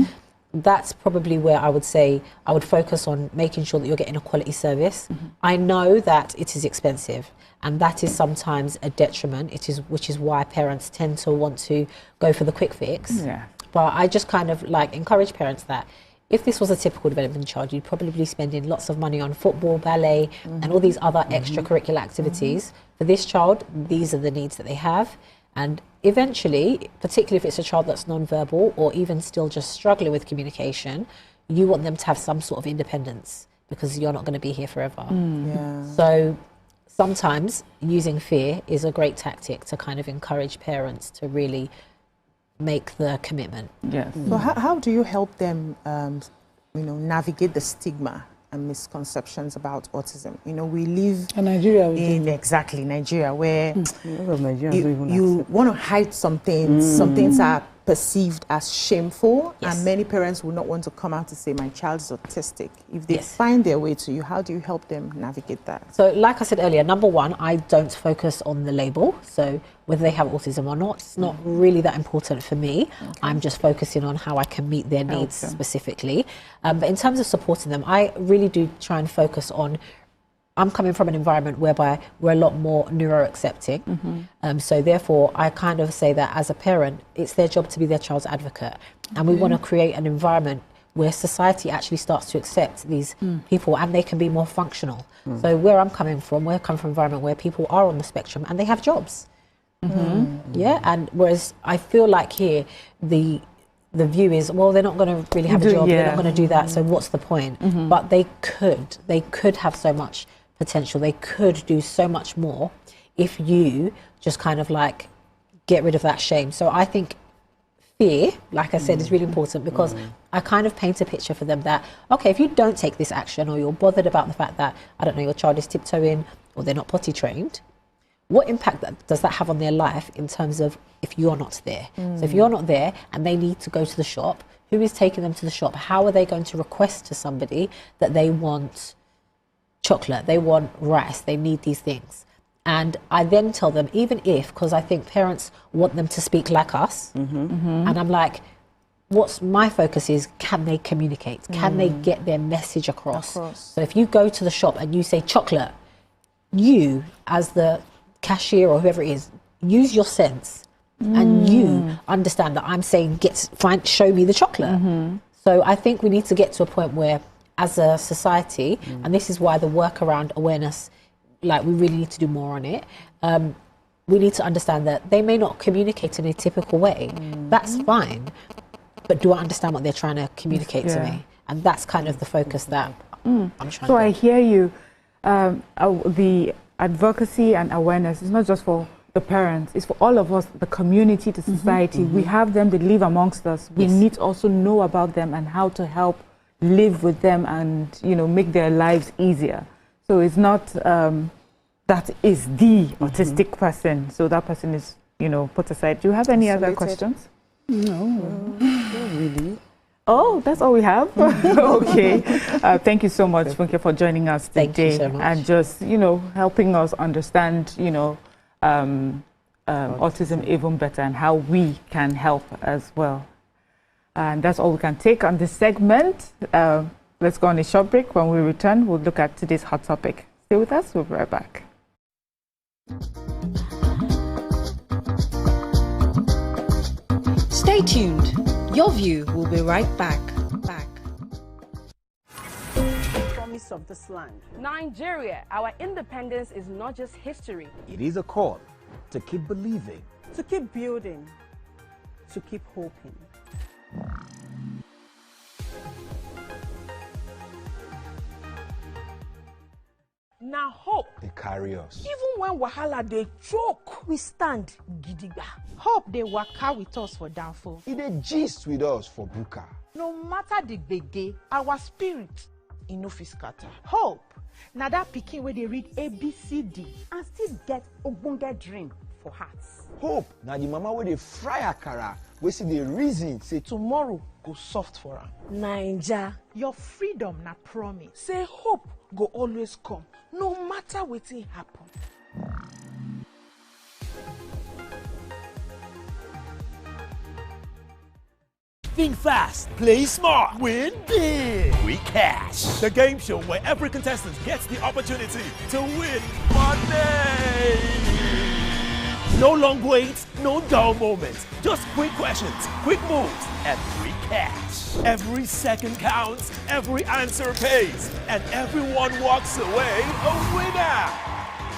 That's probably where I would say I would focus on making sure that you're getting a quality service. I know that it is expensive, and that is sometimes a detriment, which is why parents tend to want to go for the quick fix. But I just kind of like encourage parents that if this was a typical development child, you'd probably be spending lots of money on football, ballet, and all these other extracurricular activities. For this child, these are the needs that they have. And eventually, particularly if it's a child that's non-verbal or even still just struggling with communication, you want them to have some sort of independence because you're not going to be here forever. So sometimes using fear is a great tactic to kind of encourage parents to really make the commitment. So how do you help them, you know, navigate the stigma and misconceptions about autism? You know, we live in Nigeria, Nigeria, where you want to hide some things. Some things are perceived as shameful, and many parents will not want to come out to say my child is autistic. If they find their way to you, how do you help them navigate that? So like I said earlier, number one, I don't focus on the label. So whether they have autism or not, it's not really that important for me. I'm just focusing on how I can meet their needs specifically. But in terms of supporting them, I really do try and focus on, I'm coming from an environment whereby we're a lot more neuro-accepting. So therefore, I kind of say that as a parent, it's their job to be their child's advocate. And we want to create an environment where society actually starts to accept these people and they can be more functional. So where I'm coming from, we're coming from an environment where people are on the spectrum and they have jobs. Yeah, and whereas I feel like here, the view is, well, they're not going to really have a job, they're not going to do that, so what's the point? But they could have so much potential, they could do so much more if you just kind of like get rid of that shame. So I think fear, like I said, is really important because I kind of paint a picture for them that, okay, if you don't take this action or you're bothered about the fact that, I don't know, your child is tiptoeing or they're not potty trained, what impact does that have on their life in terms of if you're not there? So if you're not there and they need to go to the shop, who is taking them to the shop? How are they going to request to somebody that they want chocolate, they want rice, they need these things? And I then tell them, even if, because I think parents want them to speak like us, and I'm like, what's my focus is, can they communicate? Can they get their message across? So if you go to the shop and you say chocolate, you as the cashier or whoever it is, use your sense and you understand that I'm saying show me the chocolate. So I think we need to get to a point where as a society, and this is why the work around awareness, like we really need to do more on it, we need to understand that they may not communicate in a typical way. That's fine, but do I understand what they're trying to communicate to me? And that's kind of the focus that I'm trying to So I hear you. The advocacy and awareness is not just for the parents, it's for all of us, the community, the society. We have them, they live amongst us. We need to also know about them and how to help live with them and, you know, make their lives easier. So it's not that is the autistic person, so that person is, you know, put aside. Do you have any other questions? No, not really. Oh, that's all we have? Okay. Thank you so much, Funke, for joining us today. Thank you so much. And just, helping us understand, autism even better and how we can help as well. And that's all we can take on this segment. Let's go on a short break. When we return, we'll look at today's hot topic. Stay with us. We'll be right back. Stay tuned. Your view will be right back. Promise of this land. Nigeria, our independence is not just history. It is a call to keep believing, To keep building, to keep hoping. Now hope. They carry us. Even when wahala dey choke, we stand gidigba. Hope they waka with us for downfall. It dey gist with us for buka. No matter the gbege, our spirit e no fit scatter. Hope na that pikin wey dey read ABCD and still get ogbonge dream for hearts. Hope na the mama wey dey fry akara, wey see the reason say Tomorrow go soft for am. Naija, Your freedom na promise. say hope go always come, no matter wetin happen. Think fast, play smart, win big. Quick Cash, the game show where every contestant gets the opportunity to win money. No long waits, no dull moments, just quick questions, quick moves, and quick cash. Every second counts, every answer pays, and everyone walks away a winner.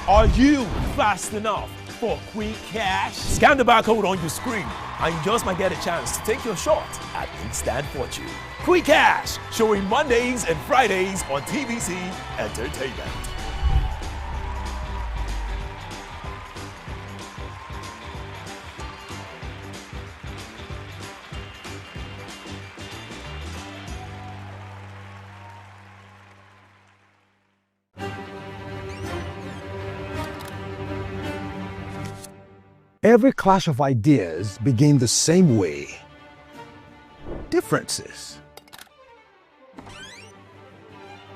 Are you fast enough for quick cash? Scan the barcode on your screen and you just might get a chance to take your shot at instant fortune. Quick Cash, showing Mondays and Fridays on TVC Entertainment. Every clash of ideas begin the same way. Differences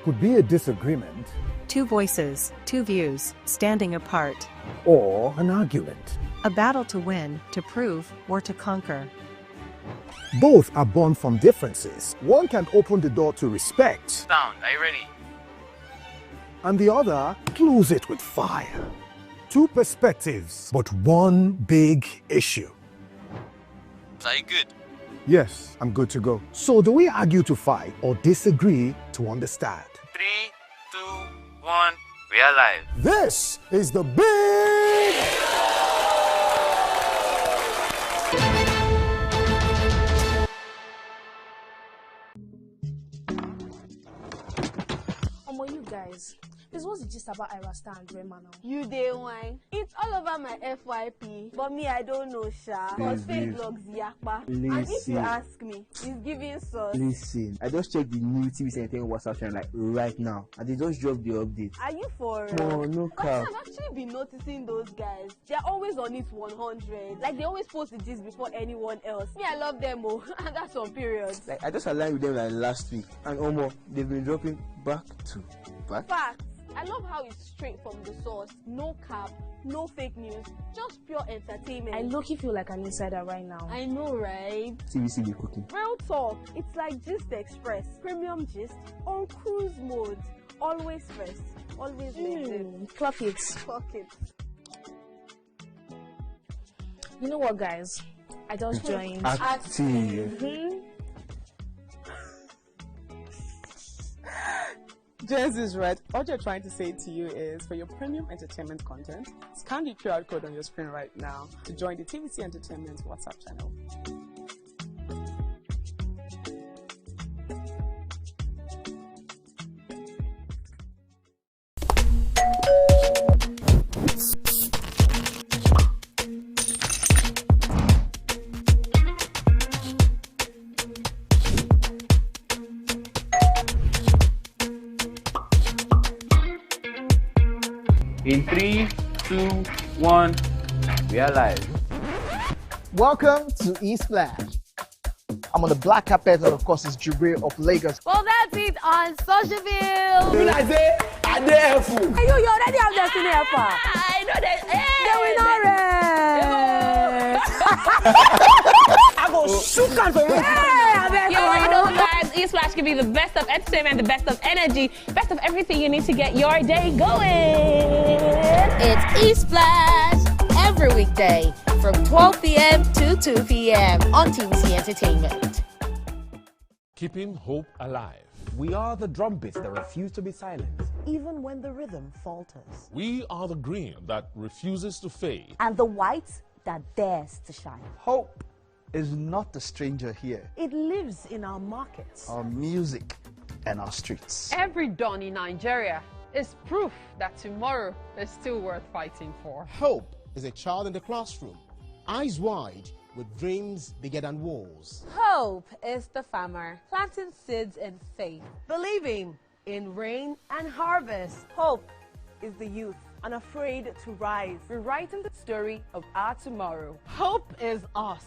could be a disagreement Two voices, two views, standing apart. or an argument. A battle to win, to prove, or to conquer. Both are born from differences. One can open the door to respect, Sound, are you ready? and the other close it with fire. Two perspectives, but one big issue. Are you good? Yes, I'm good to go. So do we argue to fight or disagree to understand? 3, 2, 1, we are live. This is the big... You guys, this was the gist about Ira Star and Rema now. You day wine. It's all over my FYP, but me I don't know sha. Cause fake blogs yakpa. And if you ask me, it's giving sauce. Listen, I just checked the new TVC Entertainment WhatsApp channel like right now, and they just dropped the update. Are you for No cap. I've actually been noticing those guys. They're always on it 100. Like they always post the gist before anyone else. Me, I love them oh. And that's on periods. Like I just aligned with them like last week, and they've been dropping back to back. Facts. I love how it's straight from the source. No cap, no fake news, just pure entertainment. I low-key feel like an insider right now. I know, right? TVC be cooking. Real talk. It's like Gist Express, premium gist on cruise mode. Always first, always maintain. Clock it. Fuck it. You know what, guys? I just joined. Active. Jess is right. What you're trying to say to you is, for your premium entertainment content, scan the QR code on your screen right now to join the TVC Entertainment WhatsApp channel. In 3, 2, 1, we are live. Welcome to eSplash. I'm on the black carpet, and of course, it's Jubre of Lagos. Well, that's it on Socialville. When I say, I dare fool. You already have Destiny Alpha. I know that. I go shoot for you. You already know, guys. E-Splash can be the best of entertainment, the best of energy, best of everything you need to get your day going. It's E-Splash every weekday from 12 p.m. to 2 p.m. on TVC Entertainment. Keeping hope alive. We are the drumbeats that refuse to be silenced, even when the rhythm falters. We are the green that refuses to fade. And the white that dares to shine. Hope is not a stranger here. It lives in our markets, Our music and our streets. Every dawn in Nigeria is proof that tomorrow is still worth fighting for. Hope is a child in the classroom, eyes wide, with dreams bigger than walls. Hope is the farmer planting seeds in faith, believing in rain and harvest. Hope is the youth, unafraid to rise, rewriting the story of our tomorrow. Hope is us.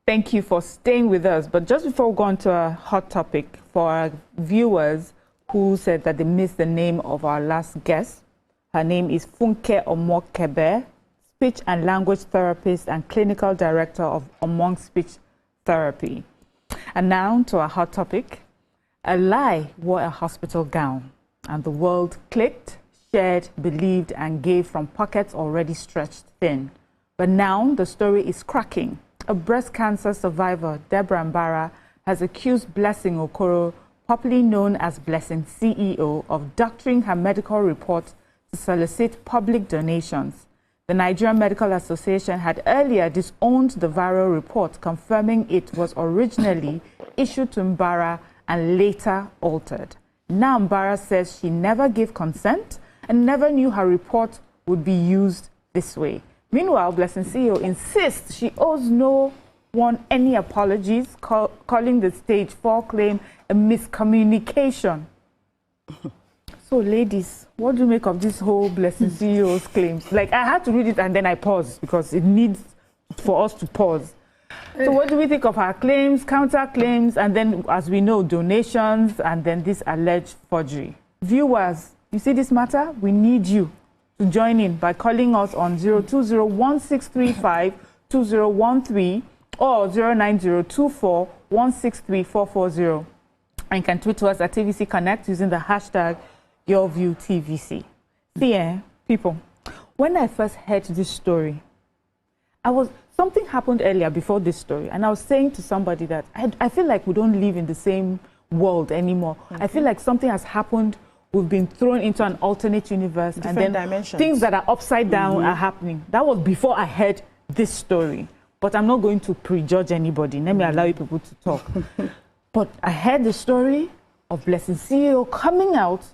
Thank you for staying with us. But just before we go on to a hot topic, for our viewers who said that they missed the name of our last guest, her name is Funke Omokebe, speech and language therapist and clinical director of Among Speech Therapy. And now to our hot topic. A lie wore a hospital gown, and the world clicked, shared, believed, and gave from pockets already stretched thin. But now the story is cracking. A breast cancer survivor, Deborah Mbara, has accused Blessing Okoro, popularly known as Blessing CEO, of doctoring her medical report to solicit public donations. The Nigerian Medical Association had earlier disowned the viral report, confirming it was originally issued to Mbara and later altered. Now Mbara says she never gave consent and never knew her report would be used this way. Meanwhile, Blessing CEO insists she owes no one any apologies, calling the Stage 4 claim a miscommunication. So, ladies, what do you make of this whole Blessing CEO's claims? Like, I had to read it and then I paused because it needs for us to pause. So what do we think of her claims, counter-claims, and then, as we know, donations, and then this alleged forgery? Viewers, you see this matter? We need you to join in by calling us on 020-1635-2013 or 09024-163440. And you can tweet to us at TVC Connect using the hashtag YourViewTVC. See, people, when I first heard this story, something happened earlier before this story, and I was saying to somebody that I feel like we don't live in the same world anymore. I feel like something has happened. We've been thrown into an alternate universe, Different and then dimensions. Things that are upside down are happening. That was before I heard this story. But I'm not going to prejudge anybody. Let me allow you people to talk. But I heard the story of Blessing CEO coming out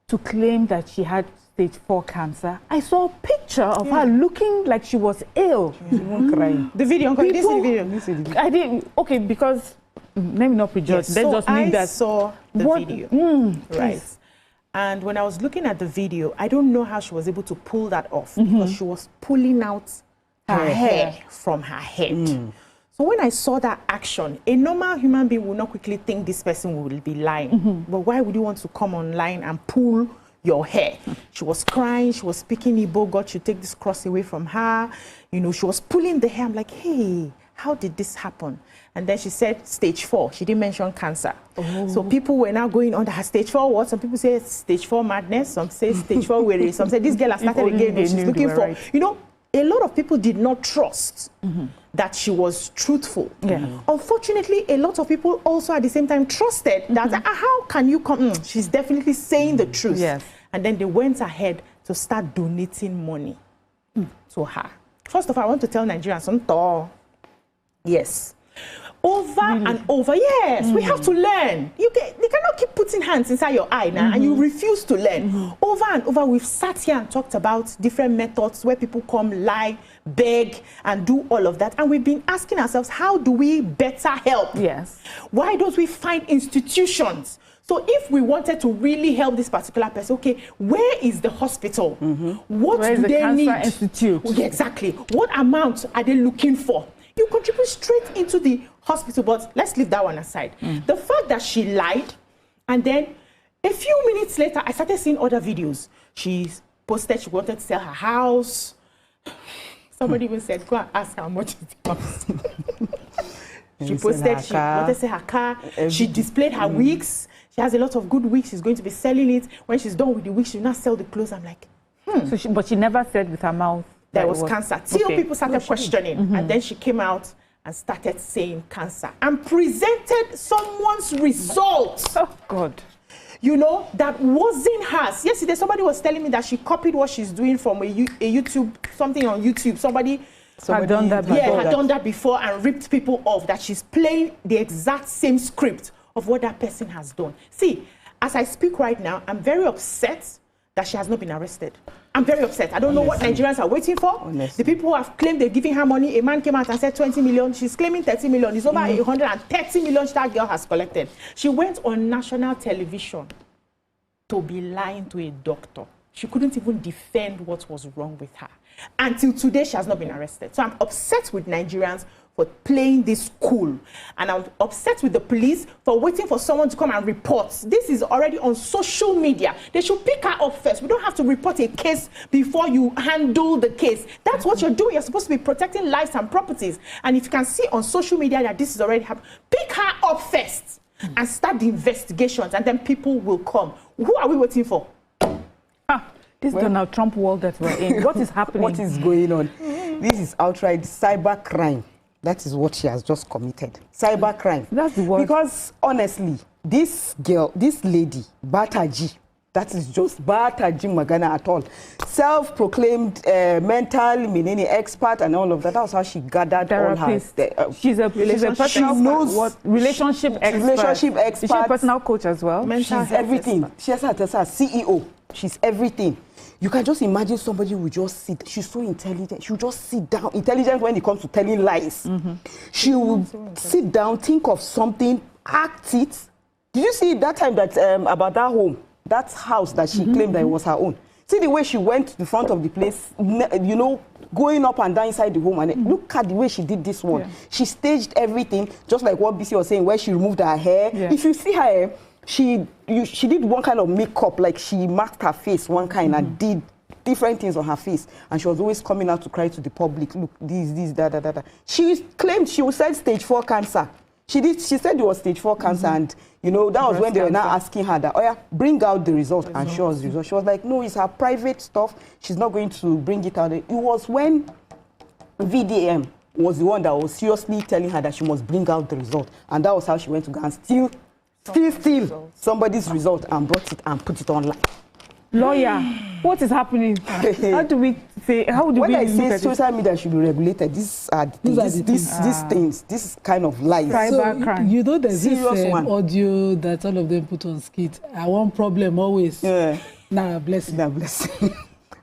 to claim that she had stage 4 cancer. I saw a picture of her looking like she was ill. She won't cry. The video, People, you see the video. I didn't. Okay, because let me not prejudge. Yes, Let's so just leave that. I saw the video. Right. Please. And when I was looking at the video, I don't know how she was able to pull that off because she was pulling out her hair from her head. So when I saw that action, a normal human being would not quickly think this person will be lying. But why would you want to come online and pull your hair? She was crying, she was speaking Igbo, God should take this cross away from her. You know, she was pulling the hair. I'm like, hey, how did this happen? And then she said stage 4. She didn't mention cancer. So people were now going on her stage 4 what? Some people say stage 4 madness. Some say stage 4 weary. Some say this girl has started again. She's looking for, you know, a lot of people did not trust that she was truthful. Unfortunately, a lot of people also at the same time trusted that how can you come? She's definitely saying the truth. And then they went ahead to start donating money to her. First of all, I want to tell Nigerians something. Yes. Over and over, yes, we have to learn. They cannot keep putting hands inside your eye now, and you refuse to learn. Over and over, we've sat here and talked about different methods where people come, lie, beg, and do all of that. And we've been asking ourselves, how do we better help? Yes. Why don't we find institutions? So if we wanted to really help this particular person, okay, where is the hospital? What do they need? Institute? Yeah, exactly. What amount are they looking for? You contribute straight into the hospital, but let's leave that one aside. The fact that she lied, and then a few minutes later, I started seeing other videos. She posted she wanted to sell her house. Somebody even said, go and ask how much is the house. She posted she wanted to sell her car. She displayed her wigs. She has a lot of good wigs. She's going to be selling it. When she's done with the wigs, she'll not sell the clothes. I'm like, So but she never said with her mouth there was cancer. Till people started questioning. And then she came out and started saying cancer and presented someone's results. Oh, God. You know, that wasn't hers. Yesterday, somebody was telling me that she copied what she's doing from a YouTube, something on YouTube. Somebody had done that before. Yeah, had done that before and ripped people off, that she's playing the exact same script of what that person has done. See, as I speak right now, I'm very upset that she has not been arrested. I'm very upset. I don't know what Nigerians are waiting for. The people who have claimed they're giving her money, a man came out and said 20 million. She's claiming 30 million. It's over 130 million that girl has collected. She went on national television to be lying to a doctor. She couldn't even defend what was wrong with her. Until today, she has not been arrested. So I'm upset with Nigerians for playing this cool. And I'm upset with the police for waiting for someone to come and report. This is already on social media. They should pick her up first. We don't have to report a case before you handle the case. That's what you're doing. You're supposed to be protecting lives and properties. And if you can see on social media that this is already happening, pick her up first and start the investigations, and then people will come. Who are we waiting for? This Donald Trump world that we're in. What is happening? What is going on? This is outright cyber crime. That is what she has just committed. Cyber crime. That's the word. Because honestly, this girl, this lady, Bataji, that is just Bataji Magana at all. Self-proclaimed mental meaning expert and all of that. That's how she gathered all her. She's a personal she knows relationship expert. Relationship expert. Is she a personal coach as well? She's everything. Expert. She has her CEO. She's everything. You can just imagine somebody who just sit. She's so intelligent. She'll just sit down. Intelligent when it comes to telling lies. She will sit down, think of something, act it. Did you see that time that about that home, that house that she claimed that it was her own? See the way she went to the front of the place, you know, going up and down inside the home. And look at the way she did this one. Yeah. She staged everything, just like what BC was saying, where she removed her hair. Yeah. If you see her hair, she did one kind of makeup, like she marked her face one kind and did different things on her face, and she was always coming out to cry to the public, look, this, that. She claimed she was said stage 4 cancer. She said it was stage 4 cancer, and you know, that was when they were now asking her that, oh yeah, bring out the result and show us the result. She was like, no, it's her private stuff. She's not going to bring it out. It was when VDM was the one that was seriously telling her that she must bring out the result, and that was how she went to go and steal somebody's result and brought it and put it online. Lawyer, what is happening? How do we say? When I say social media should be regulated, these things, this kind of lies. So crime. You know, there's this audio that all of them put on skit. I want problem always. Yeah. Nah, blessing. Nah, blessing.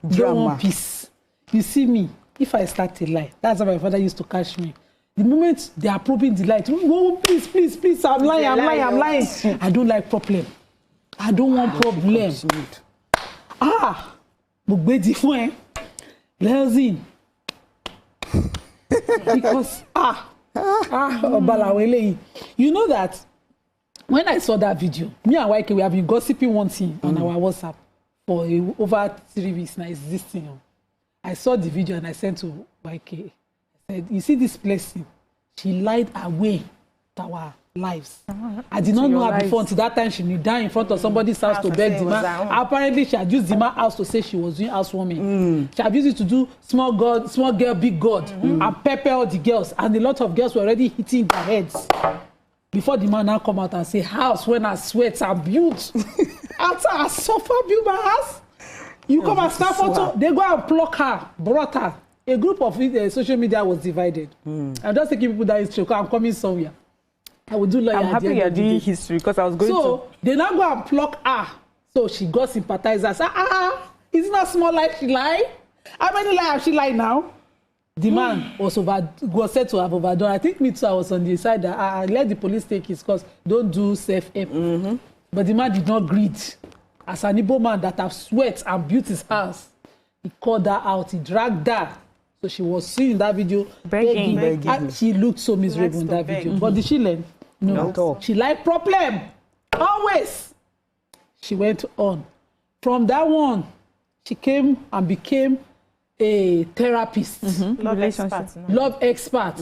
Drama. Don't want peace. You see me. If I start a lie, that's how my father used to catch me. The moment they are probing the light, oh, please, I'm lying. I don't like problem. I don't want problem. Mugbedi fún Lelzin. Because you know that when I saw that video, me and YK, we have been gossiping one thing on our WhatsApp for over 3 weeks now. It's this thing. I saw the video and I sent to YK. I said, you see this blessing? She lied away to our lives. I did not know her before until that time she knew down in front of somebody's house to beg the man. Apparently, she had used the man's house to say she was doing housewarming. She had used it to do small girl, big God, and pepper all the girls. And a lot of girls were already hitting their heads. Before the man now come out and say, house when I sweat, I built. After I suffer, build my house. You come and snap photo, they go and pluck her, brought her. A group of social media was divided. I'm just taking people that history, because I'm coming somewhere. I will do lawyer. I'm happy you're doing history, because I was going to. So they now go and pluck her. So she got sympathizers. It's not small like she lie. How many lies have she lied now? The man was said to have overdone. I think me too, I was on the side that I let the police take his course. Don't do self-help. But the man did not greed. As an Igbo man that have sweat and built his house, he called her out. He dragged her. So she was seen in that video begging. And she looked so miserable in that video. But did she learn? No. She like problem. Always. She went on. From that one, she came and became a therapist. Love expert.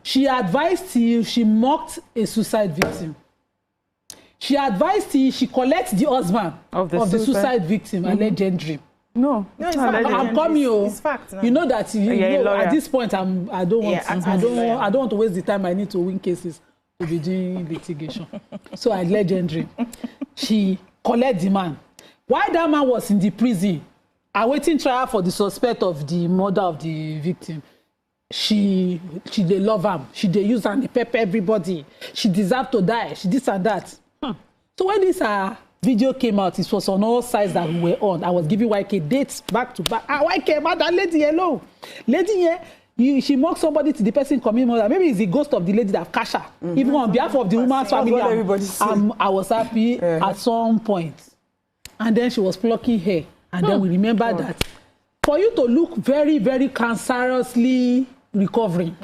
She advised you, she mocked a suicide victim. She advised you, she collects the husband of the suicide victim, a legendary. No, I'm coming. It's fact. You know that at this point I don't want to waste the time I need to win cases to be doing litigation. So I legendary. She collects the man. While that man was in the prison, awaiting trial for the suspect of the murder of the victim, they love him. They use him, they pepper everybody. She deserved to die. She this and that. So when this video came out, it was on all sides that we were on. I was giving YK dates back to back. YK, man, that lady hello. Lady here, she mocked somebody to the person coming murder. Maybe it's the ghost of the lady that cashed her. Even on behalf of the woman's family, I was happy at some point. And then she was plucking hair. And then we remember that for you to look very, very cancerously recovering,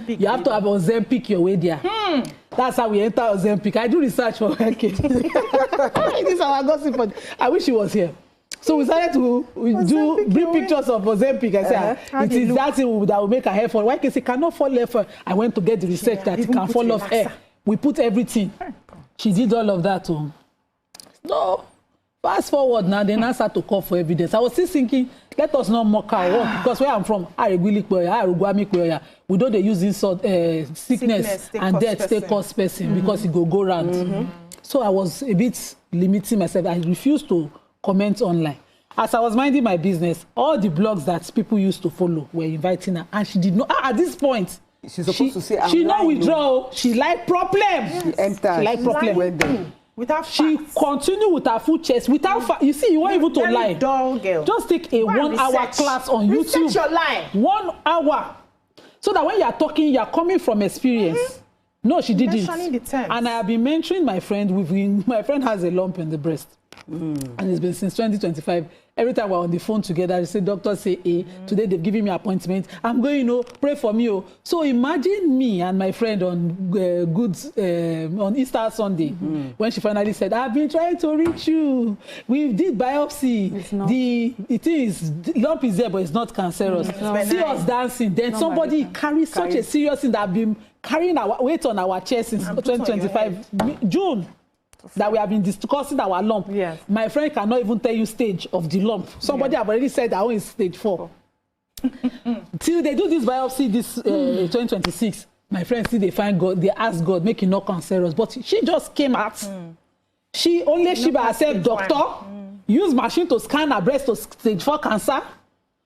you have to have Ozempic your way there. That's how we enter Ozempic. I do research for her kids. This is our gossip. I wish she was here. So we started to bring pictures of Ozempic. I said, it is that thing that will make her hair fall. Why can she cannot fall off? I went to get the research that it can fall off hair. We put everything. She did all of that too. No. Fast forward now, they now start to call for evidence. I was still thinking, let us not mock our work, because where I'm from, we don't use insult, sickness and death take cause person because it go round. So I was a bit limiting myself. I refused to comment online. As I was minding my business, all the blogs that people used to follow were inviting her, and she did not. At this point, she's supposed to say, she no withdraw. She like problem. She entered. She like problem. She continued with her full chest without you see, you weren't able to lie. Dull girl. Just take a 1 hour class on YouTube. Research your lie. 1 hour. So that when you are talking, you are coming from experience. No, she didn't. And I have been mentoring my friend. My friend has a lump in the breast. And it's been since 2025. Every time we're on the phone together, they say, doctor say, today they've given me an appointment. I'm going, pray for me. So imagine me and my friend on on Easter Sunday, when she finally said, I've been trying to reach you. We did biopsy. The lump is there, but it's not cancerous. See us dancing. Then somebody carries such a serious thing that have been carrying our weight on our chest since 2025, June. That we have been discussing our lump. Yes. My friend cannot even tell you stage of the lump. Somebody have already said that one is stage 4. Till they do this biopsy this 2026, my friend still they find God, they ask God, make it not cancerous. But she just came out. She only she by herself, doctor, use machine to scan her breast to stage 4 cancer,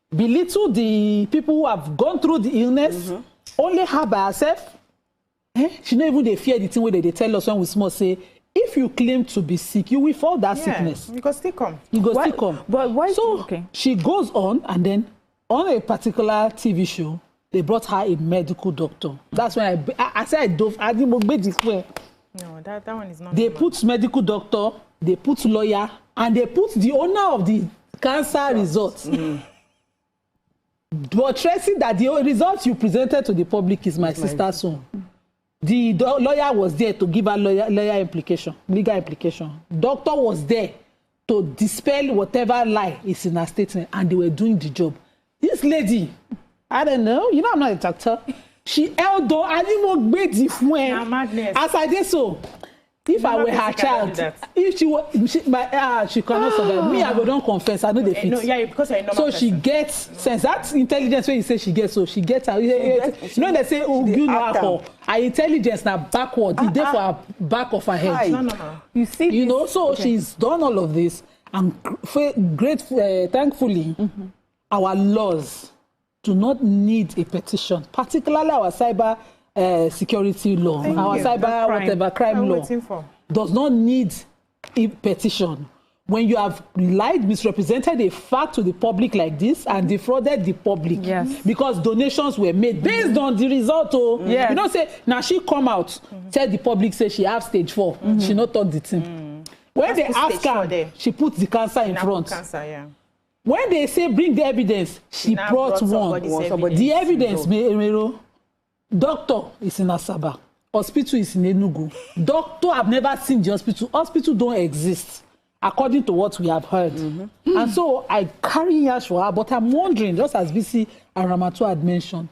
belittle the people who have gone through the illness, only her by herself. She not even they fear the thing where they tell us when we small say, if you claim to be sick, you will fall that sickness. You go still come. You go still come. But why? So she goes on, and then on a particular TV show, they brought her a medical doctor. That's when I said I didn't make this way. No, that one is not. They put medical doctor, they put lawyer, and they put the owner of the cancer results. But tracing that the results you presented to the public is my sister's son. The lawyer was there to give her legal implication. Doctor was there to dispel whatever lie is in her statement, and they were doing the job. This lady, I don't know, you know I'm not a doctor. She held on, I didn't even make the phone. Madness. As I did so, if I were her child, if she cannot survive. Me, I go don't confess. I know the fit. No, yeah, because I know. So she gets sense. That's intelligence. When you say she gets, so she gets her. You know they say, oh, you know her. Her intelligence now backward. It's there for her back of her head. No. You see, you know. So she's done all of this, And thankfully, our laws do not need a petition, particularly our cyber security law, our cyber crime law does not need a petition. When you have lied, misrepresented a fact to the public like this and defrauded the public, because donations were made based on the result. You don't say, now she come out, tell the public, say she have stage 4, she not talk the thing. When they ask her, she puts the cancer in front. When they say bring the evidence, she brought one. The evidence, doctor is in Asaba, hospital is in Enugu. Doctor, I've never seen the hospital. Hospital don't exist, according to what we have heard. And so I carry yash for her, but I'm wondering, just as BC and Ramatu had mentioned,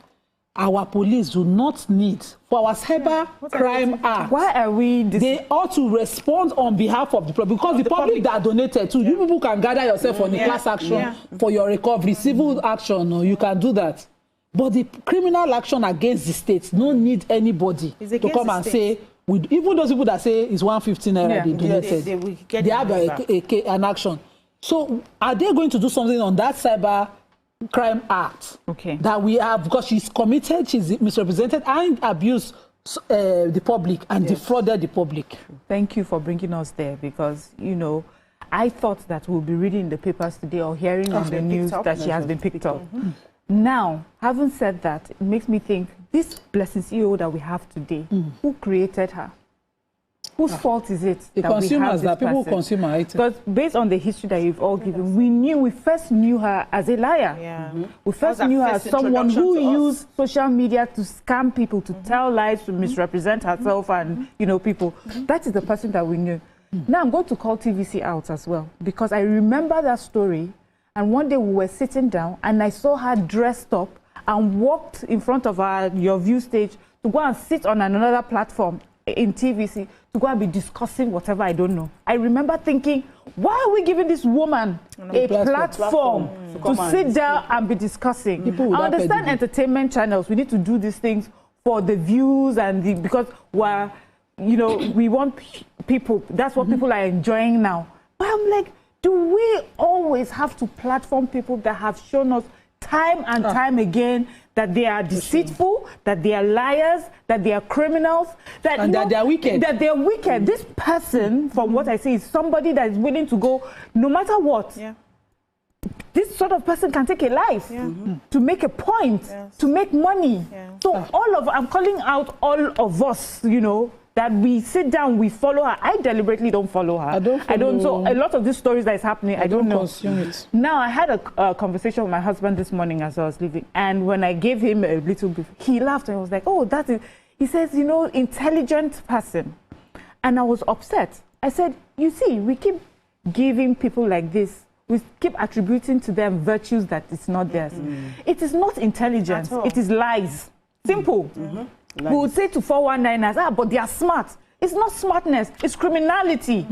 our police do not need, for our cyber crime act, why are we they ought to respond on behalf of the public, because the public that donated to you people can gather yourself on the class action for your recovery, civil action, or you can do that. But the criminal action against the states, no need anybody to come and say, even those people that say it's 150 naira they donated, they have an action. So are they going to do something on that cyber crime act that we have, because she's committed, she's misrepresented and abused the public and defrauded the public? Thank you for bringing us there, because, you know, I thought that we'll be reading the papers today or hearing on the news that she has been picked up. Now, having said that, it makes me think, this Blessing CEO that we have today, who created her? Whose fault is it the that consumers, we have that people consume her item? Because based on the history that you've all given, we first knew her as a liar. We first knew her as someone who used social media to scam people, to tell lies, to misrepresent herself and, you know, people. That is the person that we knew. Now I'm going to call TVC out as well, because I remember that story, and one day we were sitting down and I saw her dressed up and walked in front of Your View stage to go and sit on another platform in TVC to go and be discussing whatever I don't know. I remember thinking, why are we giving this woman a platform to sit down and be discussing? I understand entertainment channels, we need to do these things for the views and because we're, you know, we want people, that's what people are enjoying now. But I'm like, do we always have to platform people that have shown us time and time again that they are deceitful, that they are liars, that they are criminals, that they are wicked? That they are wicked. This person, from what I see, is somebody that is willing to go no matter what. This sort of person can take a life to make a point, to make money. So I'm calling out all of us, you know, that we sit down, we follow her. I deliberately don't follow her. I don't. So a lot of these stories that is happening, I don't know. Consume it. Now, I had a conversation with my husband this morning as I was leaving, and when I gave him a little brief, he laughed and I was like, oh, that's it. He says, you know, intelligent person. And I was upset. I said, you see, we keep giving people like this, we keep attributing to them virtues that is not theirs. It is not intelligence, it is lies. Simple. We would say to 419ers, but they are smart. It's not smartness, it's criminality.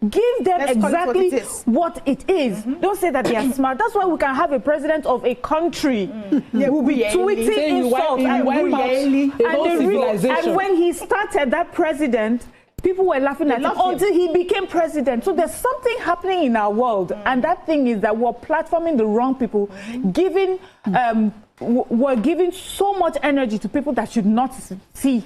Give them exactly what it is. Don't say that they are smart. That's why we can have a president of a country who will be tweeting insults and when he started that president, people were laughing at him until he became president. So there's something happening in our world, and that thing is that we're platforming the wrong people, giving we're giving so much energy to people that should not see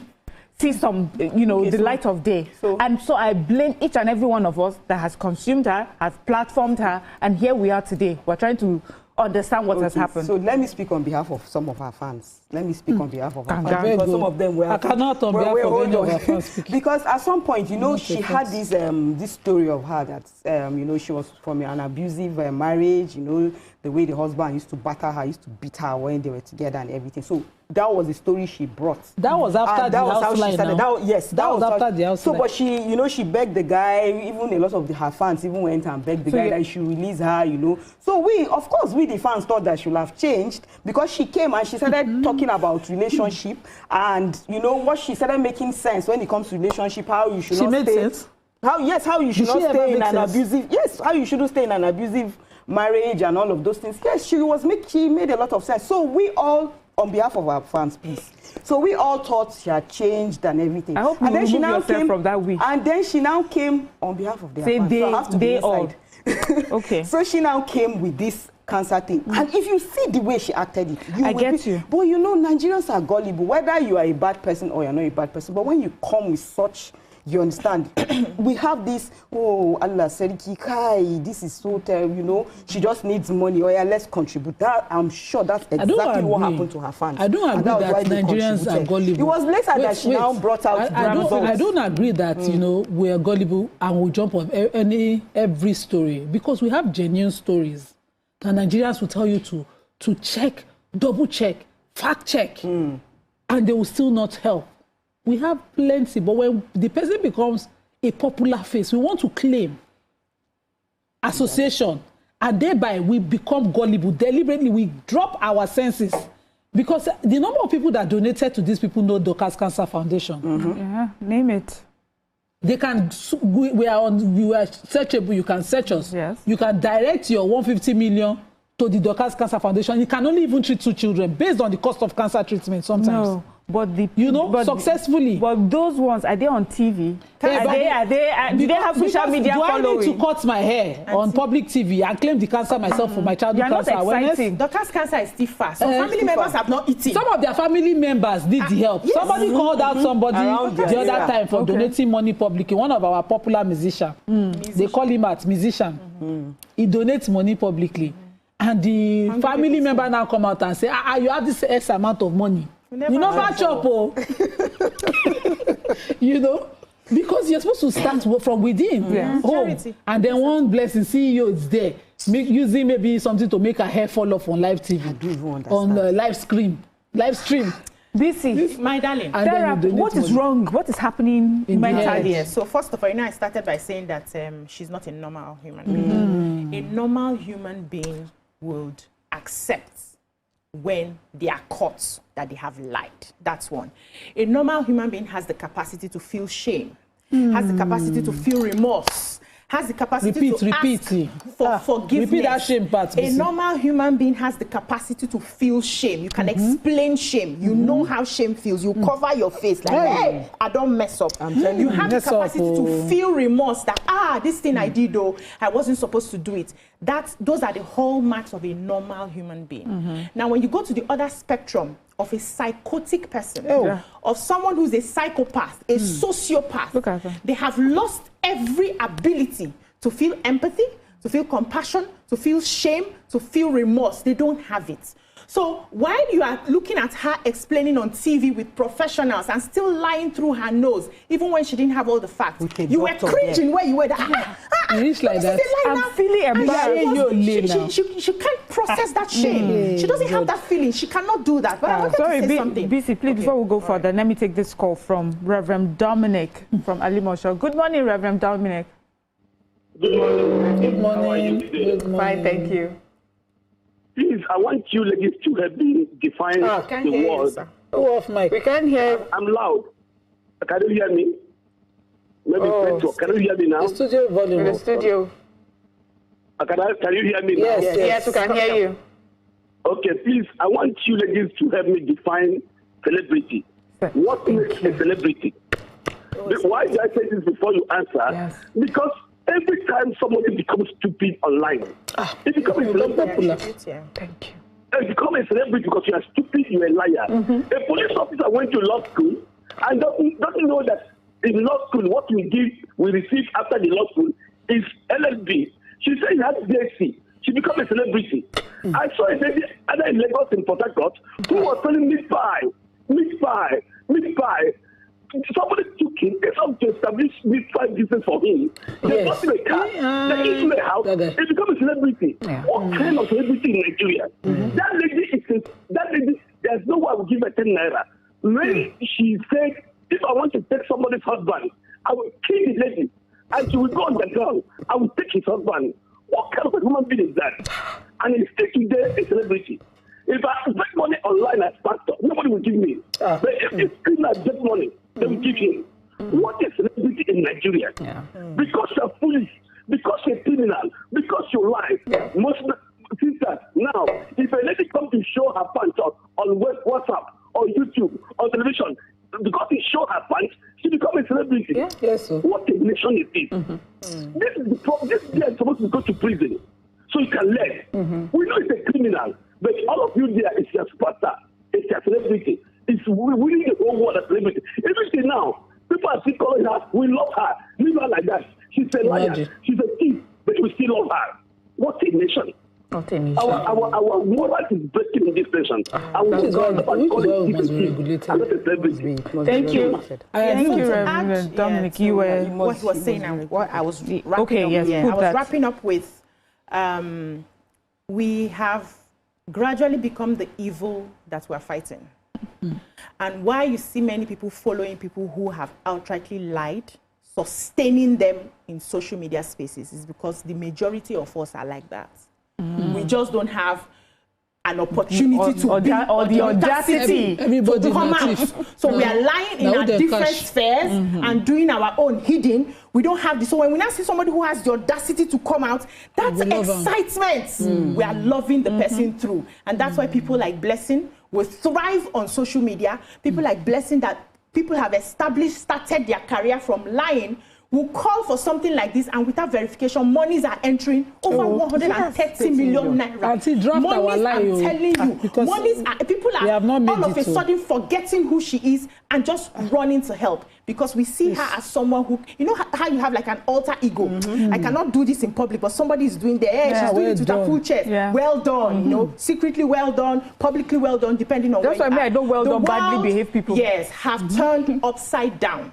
some, you know, the light of day. And so I blame each and every one of us that has consumed her, has platformed her, and here we are today. We're trying to understand what has happened. So let me speak on behalf of some of our fans. Let me speak on behalf of our fans, because some of them were. I cannot on behalf of any of our fans speaking. Because at some point, you know, she had this this story of her that you know, she was from an abusive marriage. You know, the way the husband used to batter her, used to beat her when they were together and everything. So that was the story she brought. That was after the house line. That was after the house line. So, but she, you know, she begged the guy. Even a lot of her fans even went and begged the guy that he should release her. You know, so we, of course, the fans thought that she would have changed, because she came and she started talking about relationship, and you know what, she started making sense when it comes to relationship. How you should not stay. Sense. How you should not stay in an abusive. Yes, how you shouldn't stay in an abusive marriage and all of those things. Yes, she made a lot of sense. So we all on behalf of our fans, please. So we all thought she had changed and everything. I hope you remove yourself from that week. And then she now came on behalf of their fans. They, so I have to be all. Okay. So she now came with this cancer thing. And if you see the way she acted it, I get you. But you know, Nigerians are gullible, whether you are a bad person or you're not a bad person. But when you come with such, you understand, we have this, oh, Allah, Seriki Kai, this is so terrible, you know, she just needs money, or yeah, let's contribute. That, I'm sure that's exactly what happened to her fans. I don't agree that Nigerians are gullible. It was later that she now brought out I don't agree that, you know, we are gullible and we jump on every story, because we have genuine stories that Nigerians will tell you to check, double check, fact check, and they will still not help. We have plenty, but when the person becomes a popular face, we want to claim association, and thereby we become gullible. Deliberately, we drop our senses, because the number of people that donated to these people know Dorcas Cancer Foundation. Yeah, name it. They can. We are searchable. You can search us. Yes. You can direct your 150 million to the Dorcas Cancer Foundation. You can only even treat 2 children based on the cost of cancer treatment sometimes. No. But successfully. But those ones, are they on TV? Do they have social media following? Do I need to cut my hair on public TV and claim the cancer myself for my childhood cancer awareness? Dorcas cancer is still fast. Some family members have not eaten. Some of their family members did the help. Yes. Somebody called out somebody the other time for donating money publicly. One of our popular musicians, they call him out musician. He donates money publicly. And the family member now come out and say, you have this X amount of money. You never chop, you know, because you're supposed to start from within, home, and then one blessing CEO is there, using maybe something to make her hair fall off on live TV, on live stream. BC, my darling, what is wrong? What is happening mentally? Yes. So first of all, you know, I started by saying that she's not a normal human being. A normal human being would accept when they are caught that they have lied. That's one. A normal human being has the capacity to feel shame, has the capacity to feel remorse, has the capacity to ask for forgiveness. Repeat that shame part. A normal human being has the capacity to feel shame. You can explain shame. You know how shame feels. You cover your face like, hey, I don't mess up. You have the capacity to feel remorse that, this thing I did, though, I wasn't supposed to do it. Those are the hallmarks of a normal human being. Now, when you go to the other spectrum of a psychotic person, of someone who's a psychopath, a sociopath, they have lost every ability to feel empathy, to feel compassion, to feel shame, to feel remorse. They don't have it. So while you are looking at her explaining on TV with professionals and still lying through her nose, even when she didn't have all the facts, you were cringing where you were. I'm feeling embarrassed. She can't process that shame. She doesn't have that feeling. She cannot do that. But I want to say something. BC, please, before we go further, let me take this call from Reverend Dominic from Alleges. Good morning, Reverend Dominic. Good morning. Good morning. Good morning. Fine, thank you. Please, I want you ladies to help me define the word. Off mic. We can't hear. I'm loud. Can you hear me? Maybe network. Can you hear me now? The studio volume. The studio. Can you hear me now? Yes, we can hear you. Okay, please, I want you ladies to help me define celebrity. What makes a celebrity? Why did I say this before you answer? Yes. Because every time somebody becomes stupid online, it becomes a celebrity. Thank you. You become a celebrity because you are stupid, you are a liar. A police officer went to law school and doesn't know that in law school what we receive after the law school is LLB. She said she has DSC. She become a celebrity. I saw a lady either in Lagos in Port Harcourt who was selling meat pie. Somebody took him, they have to establish meat pie business for him. They bought him a car, they gave him a house, he become a celebrity. What kind of celebrity in Nigeria? That lady, there's no way I will give her 10 naira. When she said, if I want to take somebody's husband, I will kill the lady. And she will go on the ground. I will take his husband. What kind of a human being is that? And he's still today a celebrity. If I make money online as pastor, nobody will give me. But if it's criminal get money, they will give him. What is celebrity in Nigeria? Because you're foolish, because you're criminal, because you lie. Most sisters, now, if a lady comes to show her pants on Yes, sir. What a nation is this? This is the problem. This guy is supposed to go to prison so you can learn. We know it's a criminal, but all of you there is a superstar. It's a celebrity. It's winning the whole world as celebrity. Everything now, people are still calling her, we love her. Leave her like that. She's a liar. She's a thief, but we still love her. What a nation. Not a nation. Our moral is breaking in this nation. Which is why we must be regulated. Thank you. Thank you, Reverend Dominic. You were what he was saying and what I was wrapping okay, up. yes, I was that. wrapping up with we have gradually become the evil that we're fighting. And why you see many people following people who have outrightly lied, sustaining them in social media spaces is because the majority of us are like that. We just don't have an opportunity to be or the audacity to come out. So we are lying in our different spheres and doing our own hidden. We don't have this. So when we now see somebody who has the audacity to come out, that's excitement. We are loving the person through. And that's why people like Blessing will thrive on social media. People like Blessing that people have started their career from lying will call for something like this, and without verification, monies are entering over 130 million naira. Monies, I'm telling you, monies are, people are all of a sudden forgetting who she is and just running to help because we see her as someone who, you know how you have like an alter ego. I cannot do this in public, but somebody is doing she's doing it with her full chest. Well done, you know, secretly well done, publicly well done, depending on that's why I don't well done, badly behaved people. Yes, have turned upside down.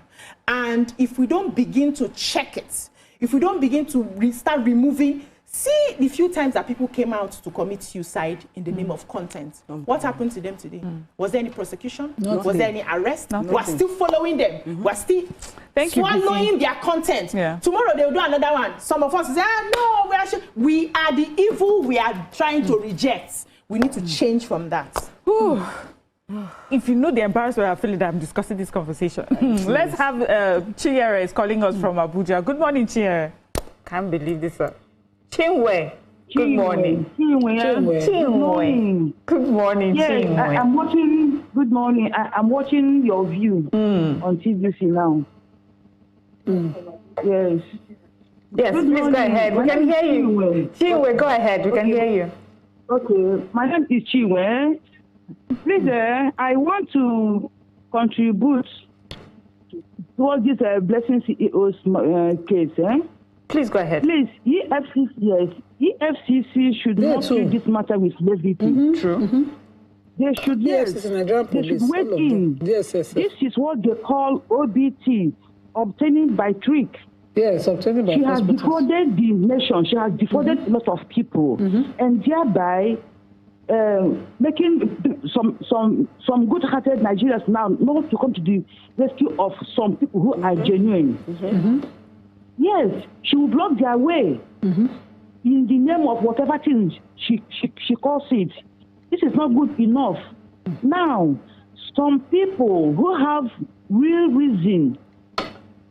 And if we don't begin to check it, if we don't begin to start removing, see the few times that people came out to commit suicide in the name of content. What happened to them today? Was there any prosecution? Was there any arrest? We're still following them. We're still swallowing their content. Tomorrow they'll do another one. Some of us say, no, we are the evil we are trying to reject. We need to change from that. If you know the embarrassment I feel that I'm discussing this conversation, let's have Chinyere is calling us from Abuja. Good morning, Chinyere. Can't believe this. Chinwe. Good morning. Chinwe. Good morning. Yes, Chinwe. I'm watching. Good morning. I'm watching your view on TVC now. Yes. Yes, good please morning. go ahead. We can hear you. Chinwe, go ahead. We can hear you. Okay. My name is Chinwe. Please, I want to contribute towards this Blessing CEO's case. Please go ahead. Please, EFCC should not treat this matter with levity. True. They should, they should wait in. This is what they call OBT, obtaining by trick. Yes, obtaining by She has defrauded the nation. She has defrauded a lot of people, and thereby making some good-hearted Nigerians now not to come to the rescue of some people who are genuine. Yes, she will block their way in the name of whatever thing she calls it. This is not good enough. Now, some people who have real reason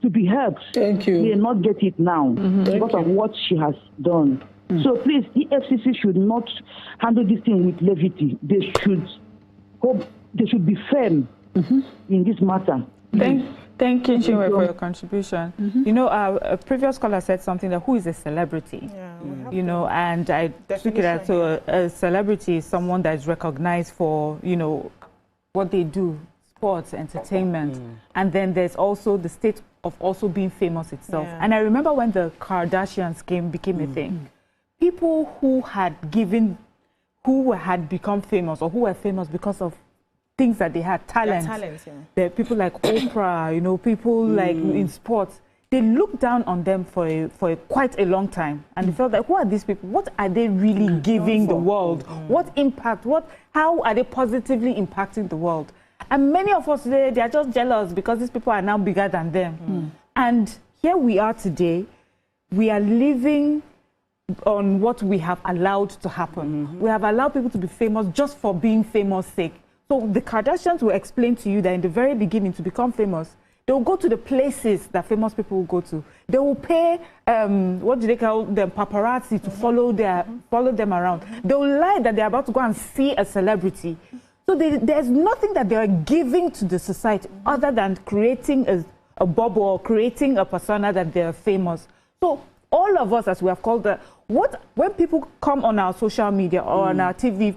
to be helped may not get it now because of what she has done. So please, the FCC should not handle this thing with levity. They should be firm in this matter. Thank you, Chinwe, for your contribution. You know, a previous caller said something that who is a celebrity? You know, and I took it as so a celebrity is someone that is recognized for, you know, what they do, sports, entertainment. And then there's also the state of also being famous itself. And I remember when the Kardashians became a thing. People who had become famous or who were famous because of things that they had, talents. There are people like Oprah, you know, people like in sports. They looked down on them for quite a long time, and they felt like, who are these people? What are they really giving the world? What impact? How are they positively impacting the world? And many of us today, they are just jealous because these people are now bigger than them. And here we are today. We are living on what we have allowed to happen. We have allowed people to be famous just for being famous sake. So the Kardashians will explain to you that in the very beginning, to become famous, they will go to the places that famous people will go to. They will pay, what do they call them, paparazzi to follow them around. They will lie that they're about to go and see a celebrity. So there's nothing that they are giving to the society other than creating a bubble or creating a persona that they're famous. So all of us, as we have called it, when people come on our social media or on our TV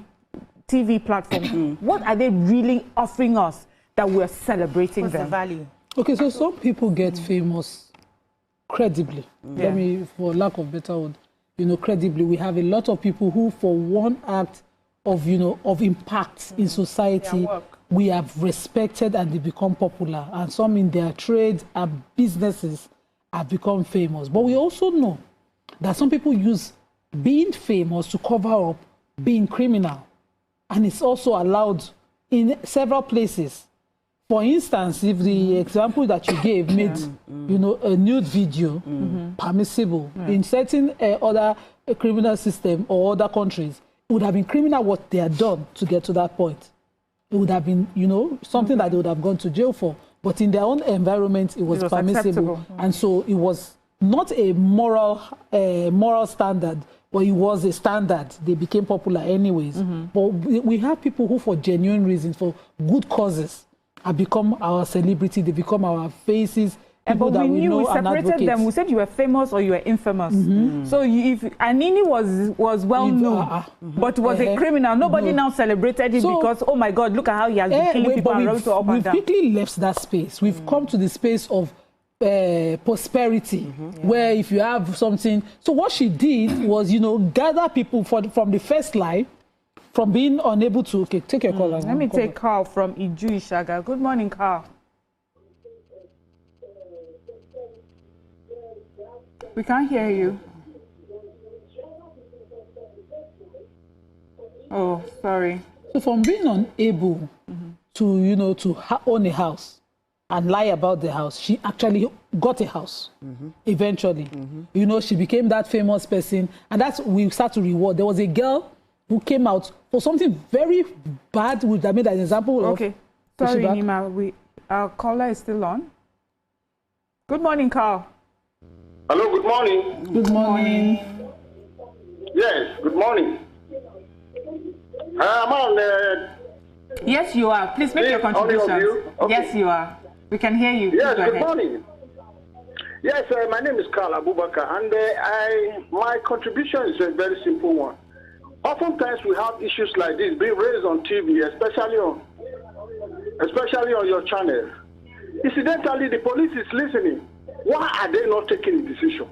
platform, what are they really offering us that we're celebrating them? The value? Okay, so some people get famous credibly. Let me, for lack of better word, credibly. We have a lot of people who, for one act of, of impact in society, we have respected and they become popular. And some in their trade and businesses have become famous. But we also know that some people use being famous to cover up being criminal. And it's also allowed in several places. For instance, if the example that you gave made, a nude video permissible in certain other criminal system or other countries, it would have been criminal what they had done to get to that point. It would have been, something that they would have gone to jail for. But in their own environment, it was permissible. And so it was not a moral standard, but it was a standard. They became popular anyways. But we have people who, for genuine reasons, for good causes, have become our celebrity. They become our faces. But we knew, we separated them. We said you were famous or you were infamous. So if Anini was well known, but was a criminal, nobody now celebrated it because, oh my God, look at how he has been killing people and running to up and down. We've quickly left that space. We've come to the space of prosperity, where if you have something. So what she did was, gather people from the first line, from being unable to. Okay, take your call. Let me take Carl from Iju Ishaga. Good morning, Carl. We can't hear you. Oh, sorry. So from being unable to, to own a house and lie about the house, she actually got a house eventually. She became that famous person, and that's we start to reward. There was a girl who came out for something very bad. I made an example of. Okay, sorry, Nima. Our caller is still on. Good morning, Carl. Hello, good morning. Good morning. Yes, good morning. I'm on Yes, you are. Please make your contribution. Okay. Yes, you are. We can hear you. Yes, good morning. Yes, my name is Carl Abubakar, and my contribution is a very simple one. Oftentimes we have issues like this being raised on TV, especially on your channel. Incidentally, the police is listening. Why are they not taking a decision?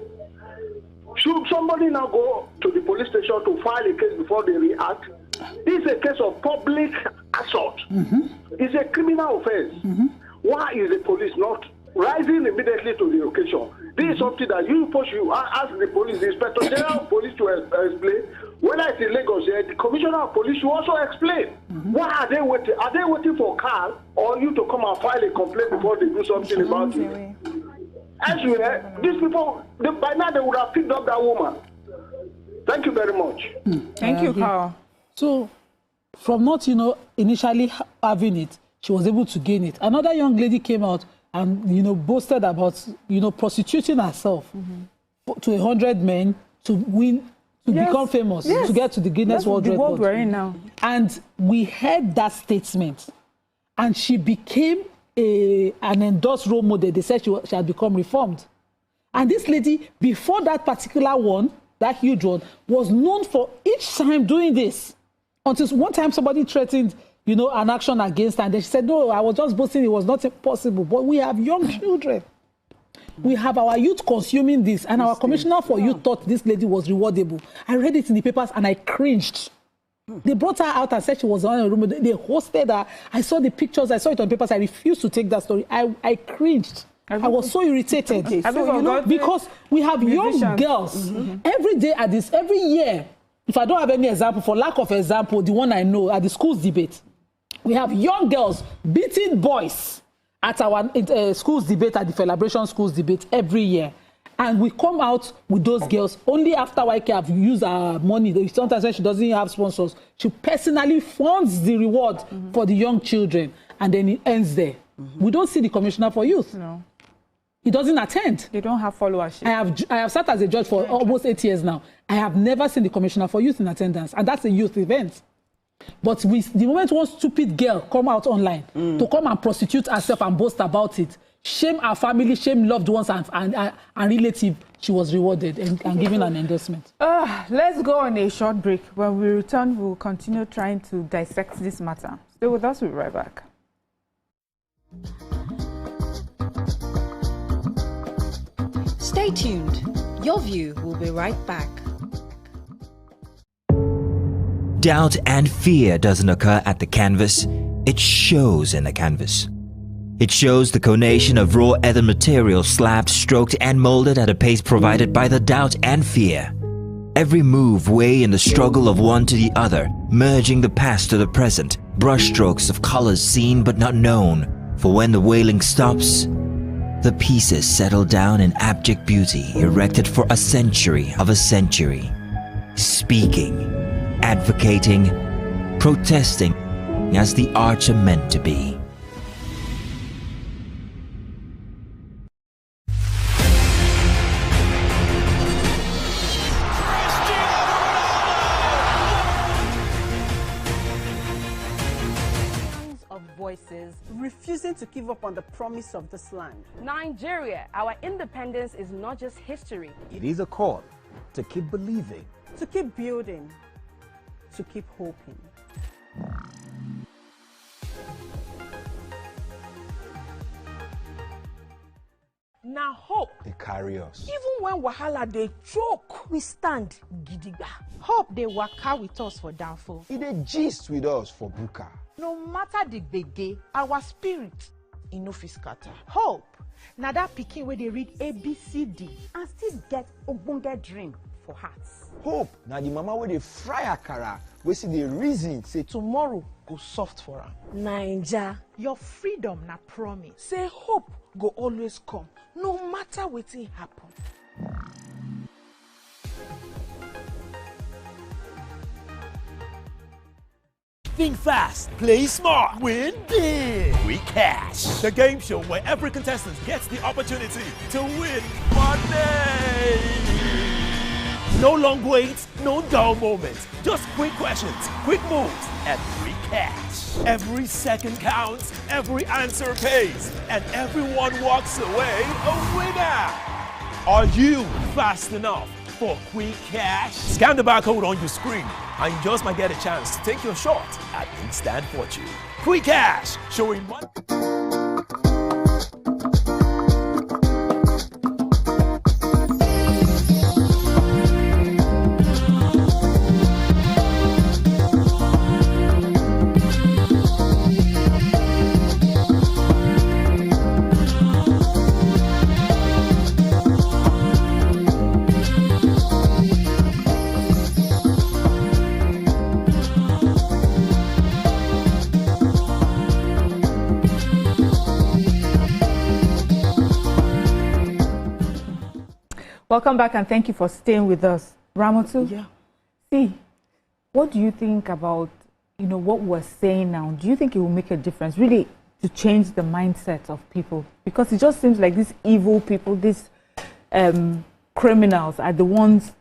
Should somebody now go to the police station to file a case before they react? This is a case of public assault. It's a criminal offense. Why is the police not rising immediately to the occasion? This is something that you ask the police, the Inspector General of Police to explain. When I say Lagos, the Commissioner of Police should also explain. Why are they waiting? Are they waiting for Carl or you to come and file a complaint before they do something about it? Elsewhere, these people, by now they would have picked up that woman. Thank you very much. Thank you, Carl. So, from not, initially having it, she was able to gain it. Another young lady came out and, boasted about, prostituting herself to 100 men to win, to become famous, to get to the Guinness World Record. World we're in now. And we heard that statement, and she became an endorsed role model. They said she had become reformed. And this lady, before that particular one, that huge one, was known for each time doing this. Until one time somebody threatened, an action against her. And then she said, no, I was just boasting. It was not possible. But we have young children. We have our youth consuming this. And our commissioner for youth thought this lady was rewardable. I read it in the papers and I cringed. They brought her out and said she was on a room. They hosted her. I saw the pictures. I saw it on papers. I refused to take that story. I cringed. I was so irritated. Okay, so, because we have young girls every day at this, every year. If I don't have any example, for lack of example, the one I know at the schools debate, we have young girls beating boys at our schools debate, at the Celebration schools debate every year. And we come out with those girls only after YK have used our money. Sometimes when she doesn't have sponsors, she personally funds the reward for the young children. And then it ends there. We don't see the commissioner for youth. No. He doesn't attend. They don't have followership. I have sat as a judge for almost 8 years now. I have never seen the commissioner for youth in attendance. And that's a youth event. But the moment one stupid girl come out online to come and prostitute herself and boast about it, shame her family, shame loved ones and relatives, she was rewarded and given an endorsement. Let's go on a short break. When we return, we'll continue trying to dissect this matter. Stay with us, we'll be right back. Stay tuned. Your View will be right back. Doubt and fear doesn't occur at the canvas, it shows in the canvas. It shows the conation of raw earthen material slabbed, stroked and molded at a pace provided by the doubt and fear. Every move way in the struggle of one to the other, merging the past to the present, brushstrokes of colors seen but not known. For when the wailing stops, the pieces settle down in abject beauty erected for a century of a century. Speaking, advocating, protesting as the arts are meant to be. Refusing to give up on the promise of this land. Nigeria, our independence is not just history. It is a call to keep believing, to keep building, to keep hoping. Now hope. They carry us. Even when wahala they choke, we stand gidigba. Hope they waka with us for downfall. They gist with us for buka. No matter the gbege, our spirit in no fit scatter. Hope na that pikin where they read ABCD and still get ogbonge dream for hearts. Hope na the mama where they fry akara, we see the reason say tomorrow go soft for her. Naija, your freedom na promise. Say hope go always come, no matter wetin happen. Think fast, play smart, win big. We Cash, the game show where every contestant gets the opportunity to win money. No long waits, no dull moments. Just quick questions, quick moves, and we Cash. Every second counts, every answer pays, and everyone walks away a winner. Are you fast enough for Quick Cash? Scan the barcode on your screen and you just might get a chance to take your shot at instant fortune. Quick Cash, showing money. Welcome back and thank you for staying with us. Ramotu, yeah. See, what do you think about, what we're saying now? Do you think it will make a difference, really, to change the mindset of people? Because it just seems like these evil people, these criminals are the ones,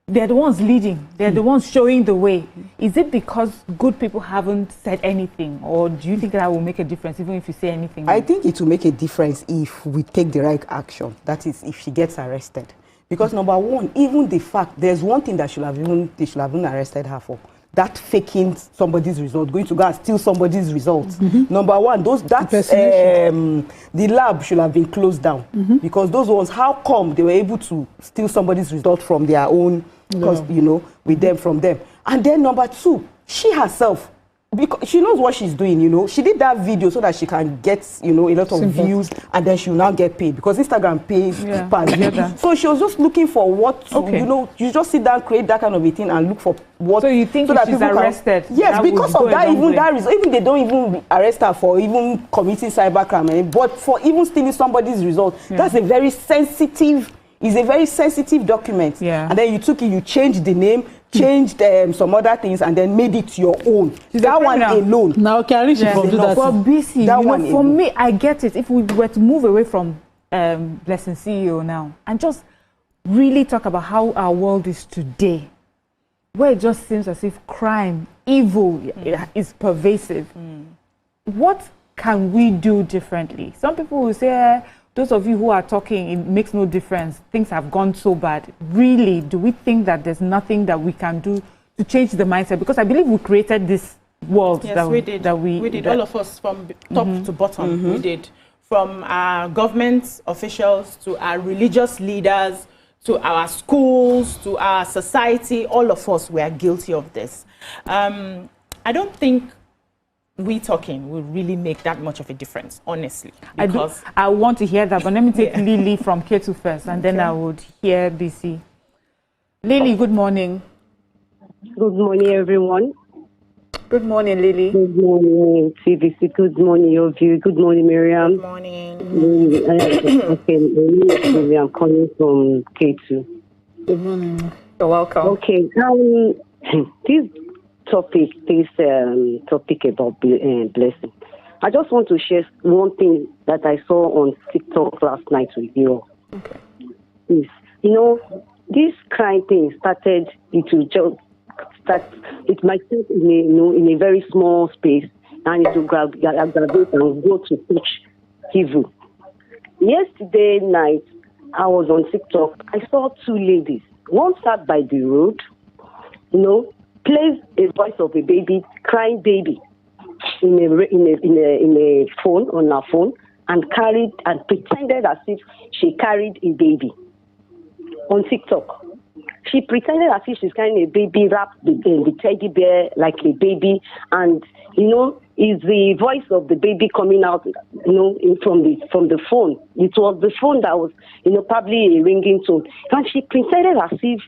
they're the ones leading. They're the ones showing the way. Is it because good people haven't said anything? Or do you think that will make a difference even if you say anything? I think it will make a difference if we take the right action. That is, if she gets arrested. Because number one, even the fact, there's one thing that they should have even arrested her for. That faking somebody's result, going to go and steal somebody's results. Number one, the lab should have been closed down. Because those ones, how come they were able to steal somebody's result from their own, with them, from them. And then number two, she herself, because she knows what she's doing, she did that video so that she can get, a lot of views, and then she'll now get paid because Instagram pays per view. So she was just looking for what, you just sit down, create that kind of a thing and look for what. So you think so that she's arrested? Yes, because of that, even they don't even arrest her for even committing cybercrime, but for even stealing somebody's result, that's a very sensitive. It's a very sensitive document. And then you took it, you changed the name, changed some other things, and then made it your own. That one alone. Now, can she do that? For BC, for me, I get it. If we were to move away from Blessing CEO now and just really talk about how our world is today, where it just seems as if crime, evil is pervasive. What can we do differently? Some people will say, those of you who are talking, it makes no difference. Things have gone so bad. Really, do we think that there's nothing that we can do to change the mindset? Because I believe we created this world. Yes, we did. All of us, from top to bottom, we did. From our government officials to our religious leaders, to our schools, to our society, all of us were guilty of this. I don't think we talking will really make that much of a difference, honestly. I want to hear that, but let me take Lily from K2 first, and then I would hear BC. Lily, good morning. Good morning, everyone. Good morning, Lily. Good morning, TVC. Good morning, your view. Good morning, Miriam. Good morning. Okay, I'm calling from K2. Good morning. You're welcome. Okay, this topic about blessing. I just want to share one thing that I saw on TikTok last night with you. Okay. Is, this crime thing started it might start in a very small space, and it will graduate and go to such evil. Yesterday night, I was on TikTok. I saw two ladies. One sat by the road, plays a voice of a baby, crying baby, in a phone, on her phone, and pretended as if she carried a baby on TikTok. She pretended as if she's carrying a baby, wrapped the teddy bear like a baby, and is the voice of the baby coming out, from the phone. It was the phone that was, probably a ringing tone, and she pretended as if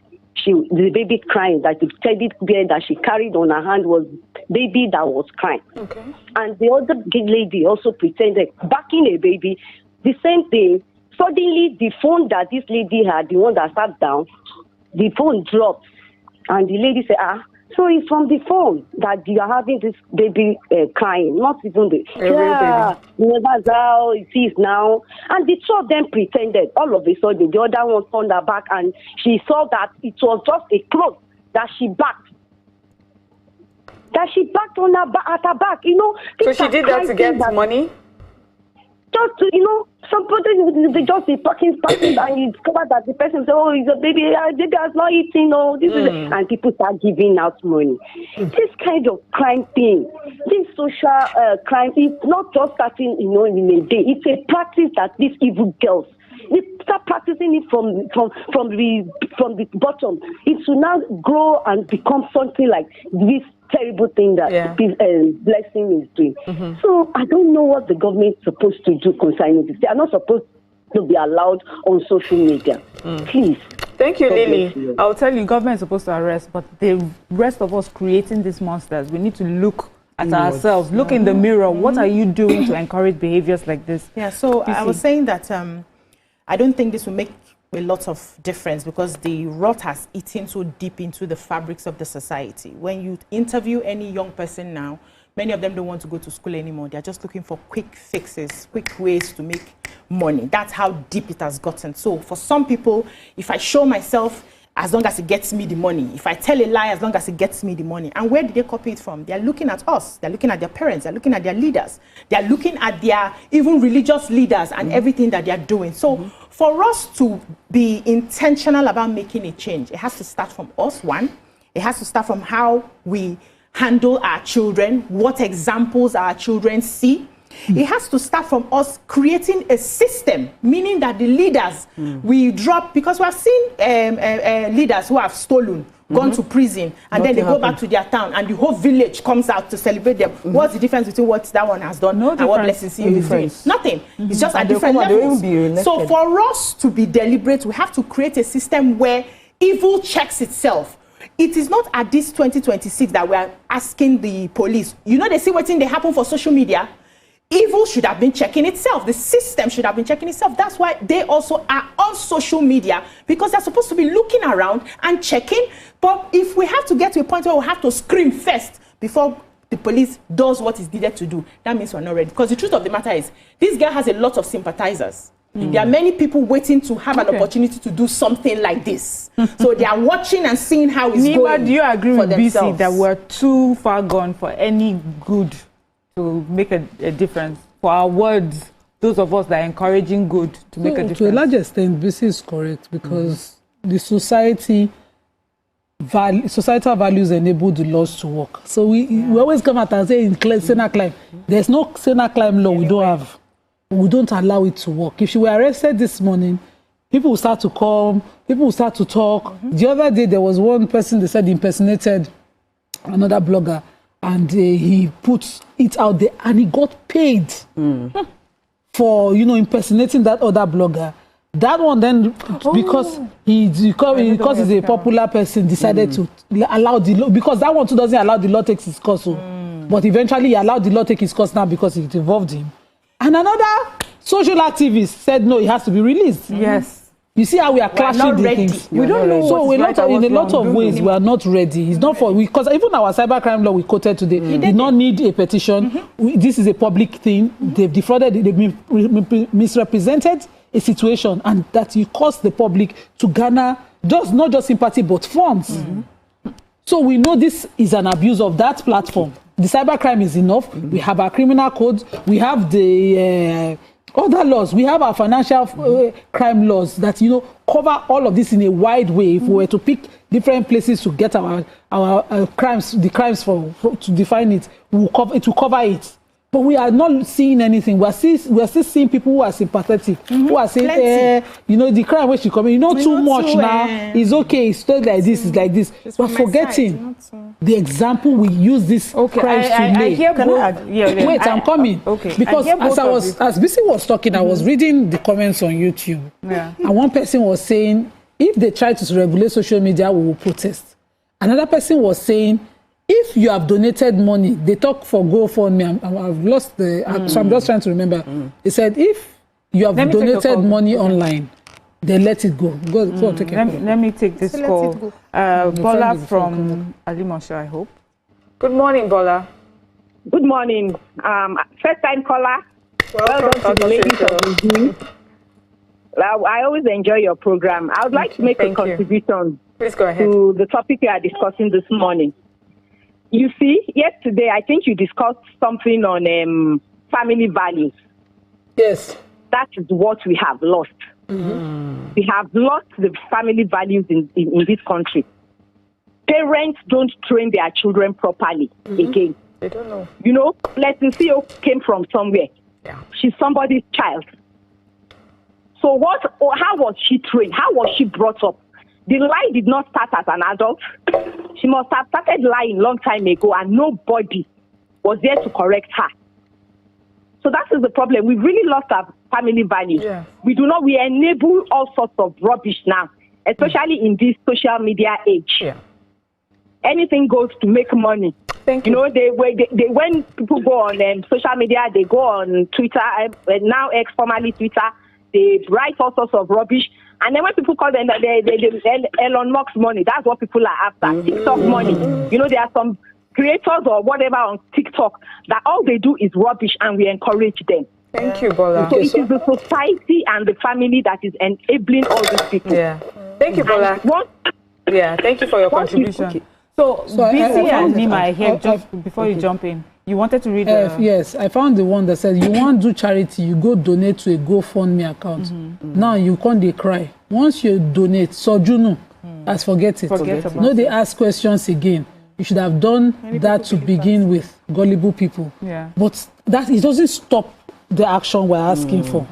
the baby crying, that the teddy bear that she carried on her hand was baby that was crying. Okay. And the other lady also pretended backing a baby, the same thing. Suddenly, the phone that this lady had, the one that sat down, the phone dropped, and the lady said, so it's from the phone that you are having this baby crying, not even the real baby. That's how it is now. And the two of them pretended. All of a sudden, the other one turned her back, and she saw that it was just a cloth that she backed. That she backed on at her back, So she did that to get money? Just to, somebody they just be talking, and you discover that the person says, oh, it's a baby, baby has not eaten, and people start giving out money. This kind of crime thing, this social crime, it's not just starting, in a day. It's a practice that these evil girls, they start practicing it from the bottom. It will now grow and become something like this terrible thing that Blessing is doing. So I don't know what the government is supposed to do concerning this. They are not supposed to be allowed on social media. Please. Thank you, Lily. I'll tell you, government is supposed to arrest, but the rest of us creating these monsters, we need to look at ourselves, look in the mirror. What are you doing to encourage behaviors like this? Yeah, so I was saying that I don't think this will make a lot of difference because the rot has eaten so deep into the fabrics of the society. When you interview any young person now, many of them don't want to go to school anymore. They're just looking for quick fixes, quick ways to make money. That's how deep it has gotten. So for some people, if I show myself, as long as it gets me the money. If I tell a lie, as long as it gets me the money. And where did they copy it from? They're looking at us. They're looking at their parents. They're looking at their leaders. They're looking at their even religious leaders and everything that they're doing. So for us to be intentional about making a change, it has to start from us, one. It has to start from how we handle our children, what examples our children see. It has to start from us creating a system, meaning that the leaders we drop, because we have seen leaders who have stolen, gone to prison, and then they go back to their town, and the whole village comes out to celebrate them. What's the difference between what that one has done and what Blessing is doing? Nothing. It's just at different levels. So for us to be deliberate, we have to create a system where evil checks itself. It is not at this 2026 that we are asking the police. They see what thing they happen for social media. Evil should have been checking itself. The system should have been checking itself. That's why they also are on social media, because they're supposed to be looking around and checking. But if we have to get to a point where we have to scream first before the police does what is needed to do, that means we're not ready. Because the truth of the matter is, this girl has a lot of sympathizers. There are many people waiting to have an opportunity to do something like this. So they are watching and seeing how it's going. Do you agree with BC that we're too far gone for any good to make a difference? For our words, those of us that are encouraging good to make a difference? To a large extent, this is correct because the societal values enable the laws to work. So we always come out and say in Sena Climb, there's no Sena Climb law we don't have. We don't allow it to work. If she were arrested this morning, people will start to come, people will start to talk. The other day, there was one person, they said, impersonated another blogger, and he put it out there, and he got paid for, impersonating that other blogger. That one then, because he's a popular person, decided to allow the law, because that one too doesn't allow the law take its course. But eventually he allowed the law take its course now because it involved him. And another social activist said, no, it has to be released. Yes. You see how we are clashing the things. We don't know. So in a lot of ways, we are not ready. It's not for, because even our cybercrime law we quoted today did not need a petition. This is a public thing. They've defrauded, they've misrepresented a situation, and that you cause the public to garner not just sympathy but funds. So we know this is an abuse of that platform. The cybercrime is enough. We have our criminal codes. We have the other laws. We have our financial crime laws that cover all of this in a wide way. If we were to pick different places to get our crimes, the crimes to define it, it will cover it. But we are not seeing anything. We are still seeing people who are sympathetic, who are saying, the crime which you commit, too much now. It's okay. It's not like this. It's like this. We're forgetting the example we use this crimes to make. Wait, I'm coming. Okay. Because as BC was talking, I was reading the comments on YouTube, and one person was saying, if they try to regulate social media, we will protest. Another person was saying, if you have donated money, they talk for GoFundMe. I've lost so I'm just trying to remember. They said, if you have donated money online, they let it go. Go take it. Let me take this call. Bola from Alleges, I hope. Good morning, Bola. Good morning. First time caller. Well done to the ladies of the team. I always enjoy your program. I would like to make a contribution to the topic we are discussing this morning. You see, yesterday, I think you discussed something on family values. Yes. That is what we have lost. We have lost the family values in this country. Parents don't train their children properly again. They don't know. Let's see who came from somewhere. Yeah. She's somebody's child. So how was she trained? How was she brought up? The lie did not start as an adult. She must have started lying long time ago, and nobody was there to correct her. So that is the problem. We've really lost our family values. Yeah. We enable all sorts of rubbish now, especially in this social media age. Yeah. Anything goes to make money. Thank you. When people go on social media, they go on Twitter, now X, formerly Twitter, they write all sorts of rubbish. And then when people call them Elon Musk's money, that's what people are after. TikTok money. There are some creators or whatever on TikTok that all they do is rubbish, and we encourage them. Thank you, Bola. So it is the society and the family that is enabling all these people. Yeah. Thank you, Bola. Thank you for your contribution. So BC and Nima here, just before you jump in, you wanted to read yes, I found the one that said, you want to do charity, you go donate to a GoFundMe account. Now you can't cry. Once you donate, as forget it. No, they ask questions again. You should have done that to begin with, gullible people. Yeah. But it doesn't stop the action we're asking for.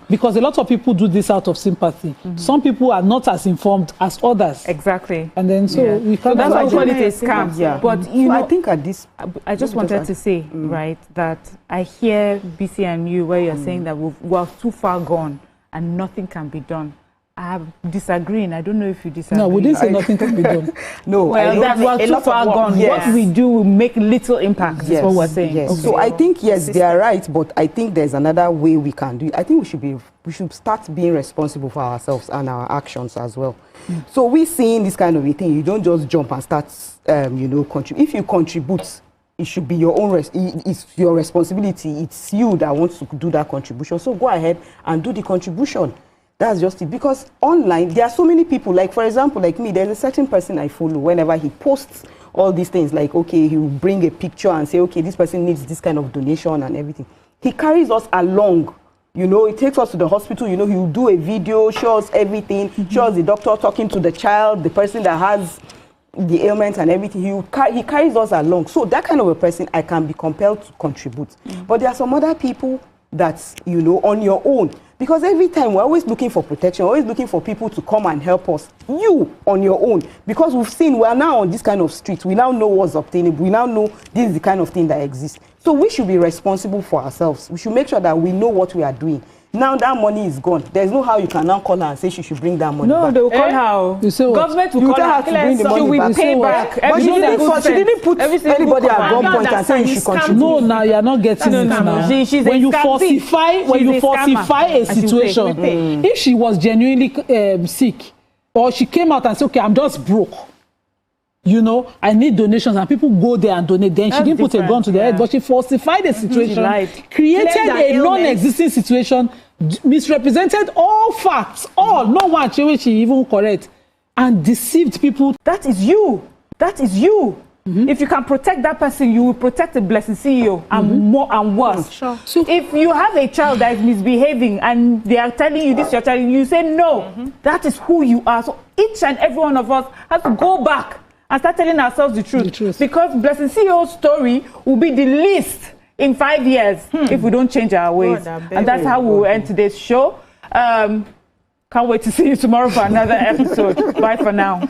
Because a lot of people do this out of sympathy. Some people are not as informed as others. Exactly. And then we can't. So that's why we call it a scam. Yeah. But I think at this, I just wanted to say, right, that I hear BC and you where you're saying that we're too far gone and nothing can be done. I'm disagreeing. I don't know if you disagree. No, we didn't say nothing can be done. No, we're too far gone. Yes. What we do will make little impact, is what we're saying. Yes. Okay. So I think, they are right, but I think there's another way we can do it. I think we should start being responsible for ourselves and our actions as well. So we seeing this kind of a thing, you don't just jump and start, contribute. If you contribute, it should be your own, it's your responsibility. It's you that wants to do that contribution. So go ahead and do the contribution. That's just it. Because online, there are so many people, like for example, like me, there's a certain person I follow. Whenever he posts all these things, like, okay, he will bring a picture and say, okay, this person needs this kind of donation and everything. He carries us along. You know, he takes us to the hospital, you know, he will do a video, show us everything, show us the doctor talking to the child, the person that has the ailments and everything. He carries us along. So that kind of a person, I can be compelled to contribute. But there are some other people that, you know, on your own. Because every time we're always looking for protection, always looking for people to come and help us. You, on your own. Because we've seen, we are now on this kind of street. We now know what's obtainable. We now know this is the kind of thing that exists. So we should be responsible for ourselves. We should make sure that we know what we are doing. Now that money is gone. There's no how you can now call her and say she should bring that money back. No, they will call her. Government will call her to bring the money back. Pay back. But she didn't put anybody at gunpoint and say you should contribute. No, now you're not getting it now. When you falsify a situation, if she was genuinely sick, or she came out and said, okay, I'm just broke, you know, I need donations, and people go there and donate. Then she didn't put a gun to their head, but she falsified the situation, created a non-existing situation, misrepresented all facts, no one she even correct, and deceived people. That is you. That is you. If you can protect that person, you will protect the blessing CEO and more and worse. Sure. So if you have a child that is misbehaving and they are telling you this, you're telling you say no. That is who you are. So each and every one of us has to go back and start telling ourselves the truth. Because Blessing CEO's story will be the least in 5 years if we don't change our ways. And that's how we will end today's show. Can't wait to see you tomorrow for another episode. Bye for now.